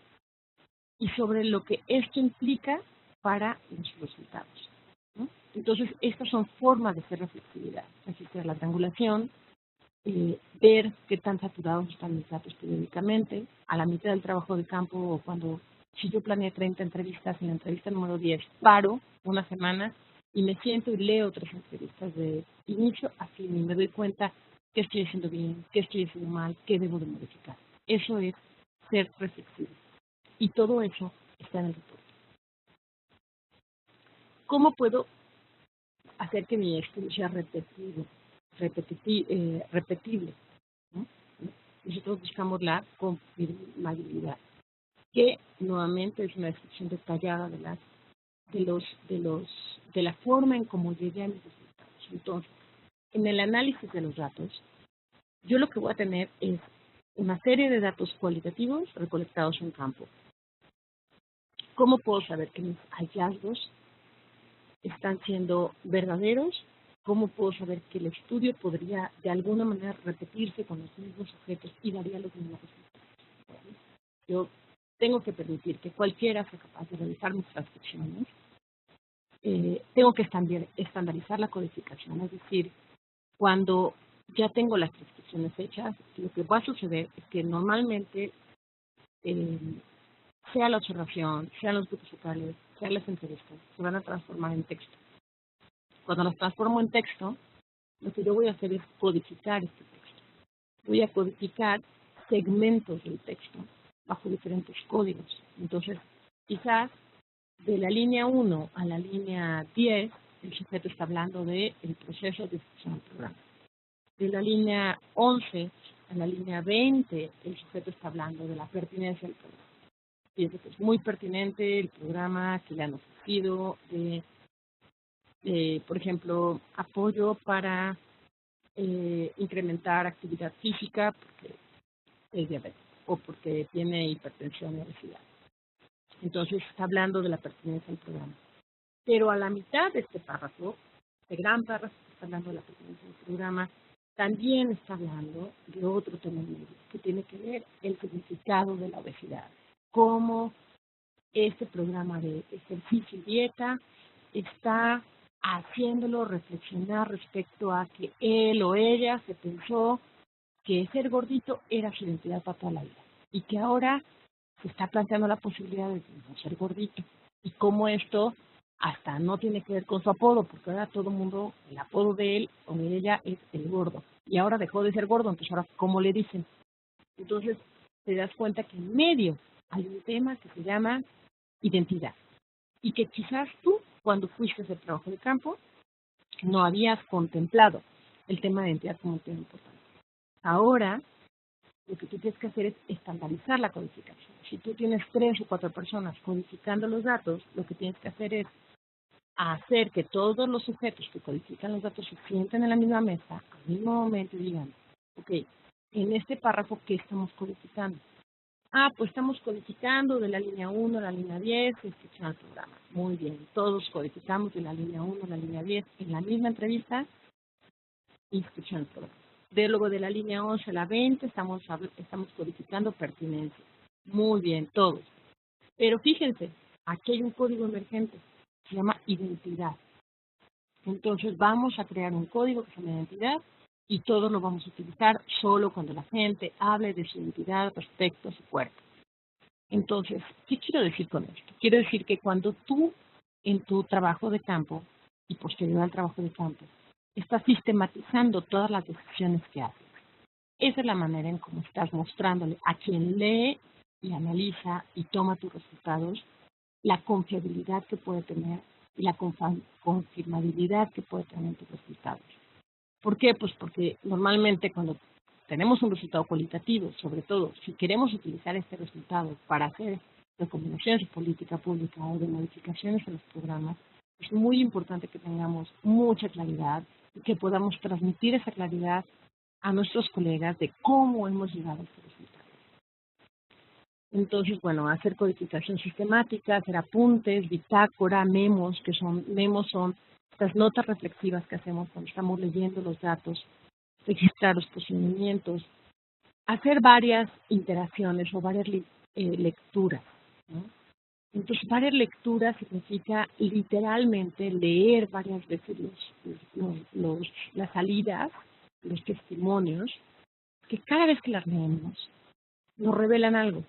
y sobre lo que esto implica para los resultados, ¿no? Entonces, estas son formas de hacer reflexividad. Existe la triangulación, ver qué tan saturados están mis datos periódicamente. A la mitad del trabajo de campo, o si yo planeé 30 entrevistas, en la entrevista número 10 paro una semana y me siento y leo 3 entrevistas de inicio a fin y me doy cuenta qué estoy haciendo bien, qué estoy haciendo mal, qué debo de modificar. Eso es ser reflexivo. Y todo eso está en el reporte. ¿Cómo puedo hacer que mi estudio sea repetible? ¿No? Nosotros buscamos la confirmabilidad, que nuevamente es una descripción detallada de la forma en cómo llegué a mis resultados. Entonces, en el análisis de los datos, yo lo que voy a tener es una serie de datos cualitativos recolectados en campo. ¿Cómo puedo saber que mis hallazgos están siendo verdaderos? ¿Cómo puedo saber que el estudio podría de alguna manera repetirse con los mismos sujetos y daría los mismos resultados? Bueno, yo tengo que permitir que cualquiera sea capaz de realizar mis transcripciones. Tengo que estandarizar la codificación, es decir, cuando ya tengo las transcripciones hechas, lo que va a suceder es que normalmente sea la observación, sean los grupos focales, sean las entrevistas, se van a transformar en texto. Cuando las transformo en texto, lo que yo voy a hacer es codificar este texto. Voy a codificar segmentos del texto bajo diferentes códigos. Entonces, quizás de la línea 1 a la línea 10, el sujeto está hablando del proceso de ejecución del programa. De la línea 11 a la línea 20, el sujeto está hablando de la pertinencia del programa. Pienso que es muy pertinente el programa que le han ofrecido por ejemplo, apoyo para incrementar actividad física porque es diabético o porque tiene hipertensión y obesidad. Entonces está hablando de la pertinencia del programa. Pero a la mitad de este párrafo, este gran párrafo que está hablando de la pertinencia del programa, también está hablando de otro tema que tiene que ver el significado de la obesidad. Cómo este programa de ejercicio y dieta está haciéndolo reflexionar respecto a que él o ella se pensó que ser gordito era su identidad para toda la vida y que ahora se está planteando la posibilidad de no ser gordito y cómo esto hasta no tiene que ver con su apodo, porque ahora todo el mundo, el apodo de él o de ella es el gordo y ahora dejó de ser gordo, entonces ahora ¿cómo le dicen? Entonces te das cuenta que en medio hay un tema que se llama identidad y que quizás tú, cuando fuiste a hacer trabajo de campo, no habías contemplado el tema de identidad como un tema importante. Ahora, lo que tú tienes que hacer es estandarizar la codificación. Si tú tienes 3 o 4 personas codificando los datos, lo que tienes que hacer es hacer que todos los sujetos que codifican los datos se sienten en la misma mesa, al mismo momento y digan, ok, en este párrafo, ¿qué estamos codificando? Ah, pues estamos codificando de la línea 1 a la línea 10, inscripción al programa. Muy bien, todos codificamos de la línea 1 a la línea 10 en la misma entrevista, inscripción al programa. Luego de la línea 11 a la 20 estamos codificando pertinencia. Muy bien, todos. Pero fíjense, aquí hay un código emergente, se llama identidad. Entonces vamos a crear un código que se llama identidad y todos lo vamos a utilizar solo cuando la gente hable de su identidad respecto a su cuerpo. Entonces, ¿qué quiero decir con esto? Quiero decir que cuando tú en tu trabajo de campo y posterior al trabajo de campo estás sistematizando todas las decisiones que haces, esa es la manera en cómo estás mostrándole a quien lee y analiza y toma tus resultados la confiabilidad que puede tener y la confirmabilidad que puede tener tus resultados. ¿Por qué? Pues porque normalmente cuando tenemos un resultado cualitativo, sobre todo si queremos utilizar este resultado para hacer recomendaciones de política pública o de modificaciones en los programas, es muy importante que tengamos mucha claridad y que podamos transmitir esa claridad a nuestros colegas de cómo hemos llegado a este resultado. Entonces, bueno, hacer codificación sistemática, hacer apuntes, bitácora, memos son estas notas reflexivas que hacemos cuando estamos leyendo los datos, registrar los procedimientos, hacer varias interacciones o varias lecturas, ¿no? Entonces, varias lecturas significa literalmente leer varias veces las salidas, los testimonios, que cada vez que las leemos nos revelan algo.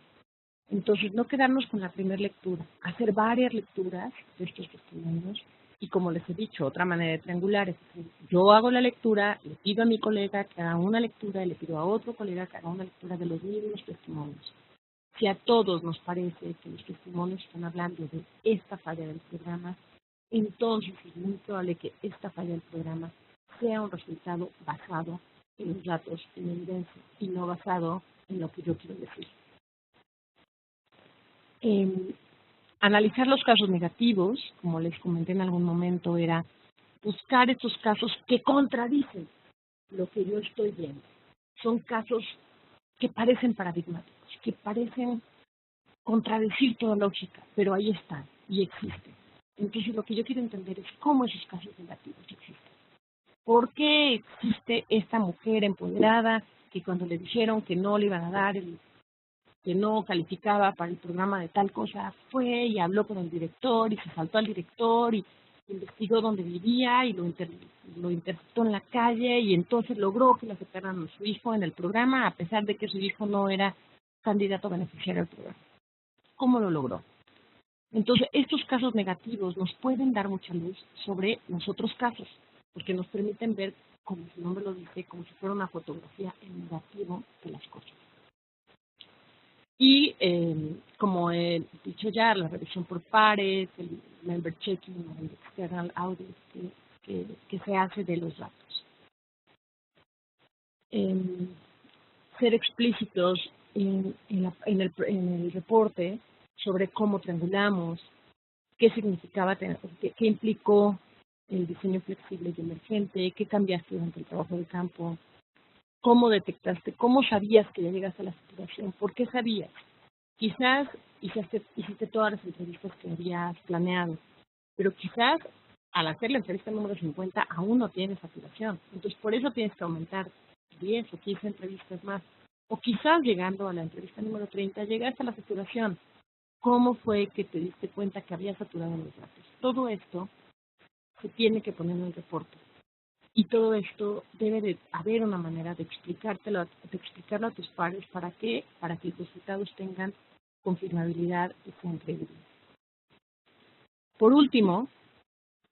Entonces, no quedarnos con la primera lectura, hacer varias lecturas de estos testimonios y, como les he dicho, otra manera de triangular es decir, yo hago la lectura, le pido a mi colega que haga una lectura y le pido a otro colega que haga una lectura de los mismos testimonios. Si a todos nos parece que los testimonios están hablando de esta falla del programa, entonces es muy probable que esta falla del programa sea un resultado basado en los datos, en evidencia, y no basado en lo que yo quiero decir. Analizar los casos negativos, como les comenté en algún momento, era buscar estos casos que contradicen lo que yo estoy viendo. Son casos que parecen paradigmáticos, que parecen contradecir toda lógica, pero ahí están y existen. Entonces lo que yo quiero entender es cómo esos casos negativos existen. ¿Por qué existe esta mujer empoderada que cuando le dijeron que no le iban a dar que no calificaba para el programa de tal cosa, fue y habló con el director y se saltó al director y investigó dónde vivía y lo interceptó en la calle y entonces logró que le aceptaran a su hijo en el programa a pesar de que su hijo no era candidato a beneficiario del programa? ¿Cómo lo logró? Entonces, estos casos negativos nos pueden dar mucha luz sobre los otros casos, porque nos permiten ver, como su nombre lo dice, como si fuera una fotografía en negativo de las cosas. Y como he dicho ya, la revisión por pares, el member checking, el external audit que se hace de los datos. Ser explícitos en el reporte sobre cómo triangulamos, qué significaba, qué implicó el diseño flexible y emergente, qué cambiaste durante el trabajo de campo, cómo detectaste, cómo sabías que ya llegaste a la saturación, por qué sabías. Quizás hiciste todas las entrevistas que habías planeado, pero quizás al hacer la entrevista número 50 aún no tienes saturación. Entonces, por eso tienes que aumentar 10 o 15 entrevistas más. O quizás llegando a la entrevista número 30 llegaste a la saturación. ¿Cómo fue que te diste cuenta que había saturado los datos? Todo esto se tiene que poner en el reporte. Y todo esto debe de haber una manera de explicarlo a tus pares. ¿Para qué? Para que los resultados tengan confirmabilidad y sean creíbles. Por último,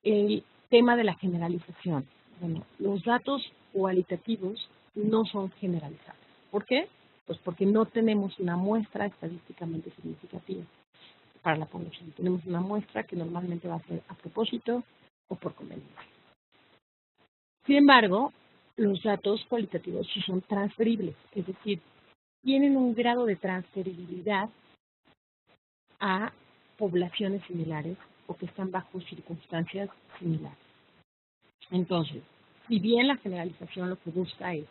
el tema de la generalización. Bueno, los datos cualitativos no son generalizables. ¿Por qué? Pues porque no tenemos una muestra estadísticamente significativa para la población. Tenemos una muestra que normalmente va a ser a propósito o por conveniencia. Sin embargo, los datos cualitativos sí son transferibles, es decir, tienen un grado de transferibilidad a poblaciones similares o que están bajo circunstancias similares. Entonces, si bien la generalización lo que busca es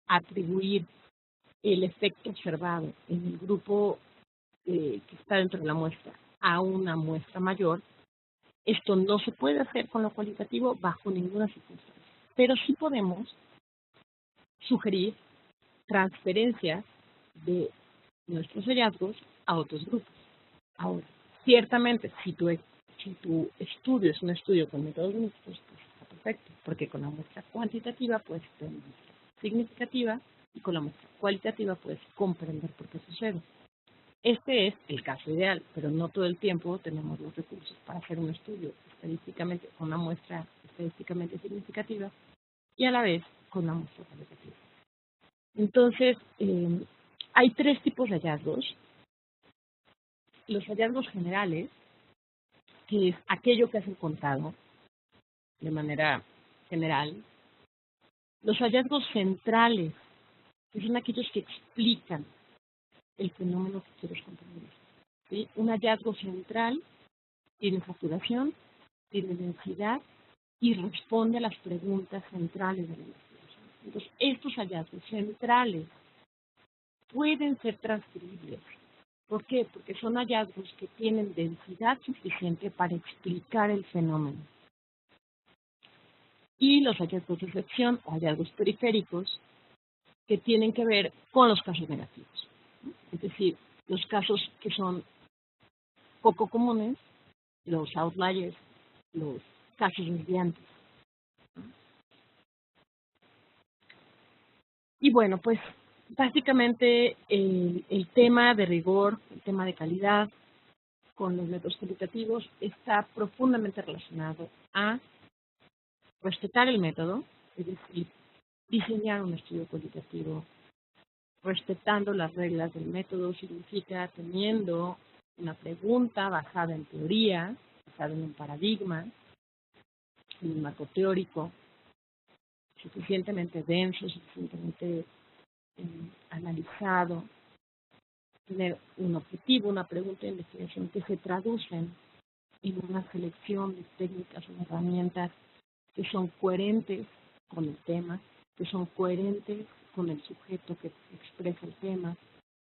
atribuir el efecto observado en el grupo que está dentro de la muestra a una muestra mayor, esto no se puede hacer con lo cualitativo bajo ninguna circunstancia. Pero sí podemos sugerir transferencias de nuestros hallazgos a otros grupos. Ahora, ciertamente, si tu estudio es un estudio con métodos mixtos, pues está perfecto, porque con la muestra cuantitativa puedes tener una muestra significativa y con la muestra cualitativa puedes comprender por qué sucede. Este es el caso ideal, pero no todo el tiempo tenemos los recursos para hacer un estudio estadísticamente con una muestra estadísticamente significativa y a la vez con una muestra cualitativa. Entonces, hay tres tipos de hallazgos. Los hallazgos generales, que es aquello que has encontrado de manera general. Los hallazgos centrales, que son aquellos que explican el fenómeno que quieres comprender. ¿Sí? Un hallazgo central tiene saturación, tiene densidad y responde a las preguntas centrales de la investigación. Entonces, estos hallazgos centrales pueden ser transferibles. ¿Por qué? Porque son hallazgos que tienen densidad suficiente para explicar el fenómeno. Y los hallazgos de excepción o hallazgos periféricos que tienen que ver con los casos negativos. Es decir, los casos que son poco comunes, los outliers, los casos desviantes. Y bueno, pues básicamente el tema de rigor, el tema de calidad con los métodos cualitativos está profundamente relacionado a respetar el método, es decir, diseñar un estudio cualitativo respetando las reglas del método significa teniendo una pregunta basada en teoría, basada en un paradigma, en un marco teórico suficientemente denso, suficientemente analizado, tener un objetivo, una pregunta de investigación que se traducen en una selección de técnicas o herramientas que son coherentes con el tema, que son coherentes con el sujeto que expresa el tema,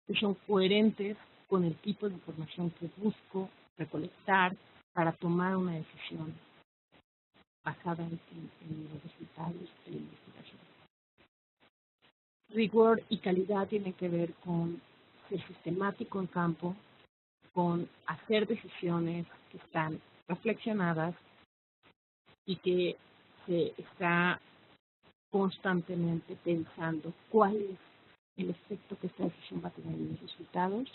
que son coherentes con el tipo de información que busco recolectar para tomar una decisión basada en los resultados de la investigación. Rigor y calidad tienen que ver con ser sistemático en campo, con hacer decisiones que están reflexionadas y que se está constantemente pensando cuál es el efecto que esta decisión va a tener en los resultados.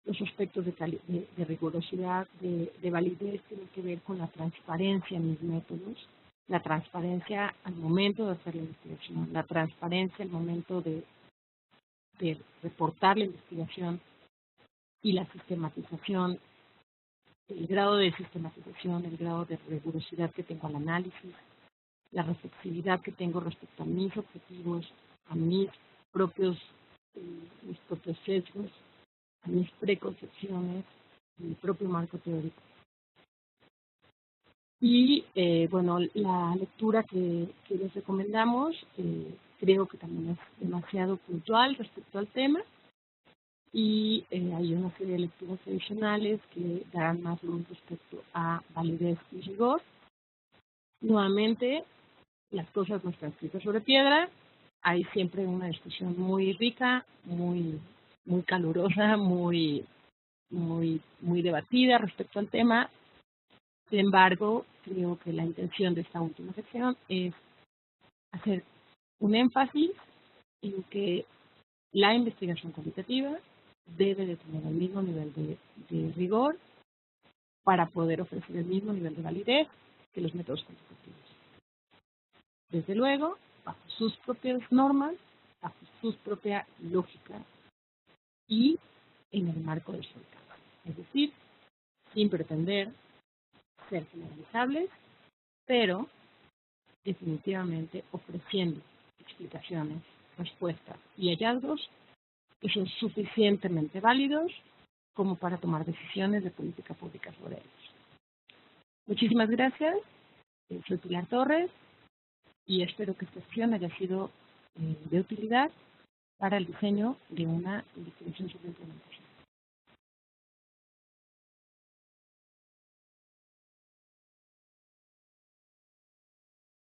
Los aspectos de rigurosidad, de validez, tienen que ver con la transparencia en mis métodos, la transparencia al momento de hacer la investigación, la transparencia al momento de reportar la investigación y la sistematización, el grado de sistematización, el grado de rigurosidad que tengo al análisis, la reflexividad que tengo respecto a mis objetivos, a mis propios sesgos, a mis preconcepciones, a mi propio marco teórico. Y bueno, la lectura que les recomendamos creo que también es demasiado puntual respecto al tema y hay una serie de lecturas adicionales que darán más luz respecto a validez y rigor. Nuevamente, las cosas no están escritas sobre piedra, hay siempre una discusión muy rica, muy calurosa, muy debatida respecto al tema. Sin embargo, creo que la intención de esta última sección es hacer un énfasis en que la investigación cualitativa debe de tener el mismo nivel de rigor para poder ofrecer el mismo nivel de validez que los métodos cuantitativos. Desde luego, bajo sus propias normas, bajo su propia lógica y en el marco de su alcance. Es decir, sin pretender ser generalizables, pero definitivamente ofreciendo explicaciones, respuestas y hallazgos que son suficientemente válidos como para tomar decisiones de política pública sobre ellos. Muchísimas gracias. Soy Pilar Torres y espero que esta sesión haya sido de utilidad para el diseño de una definición sobre el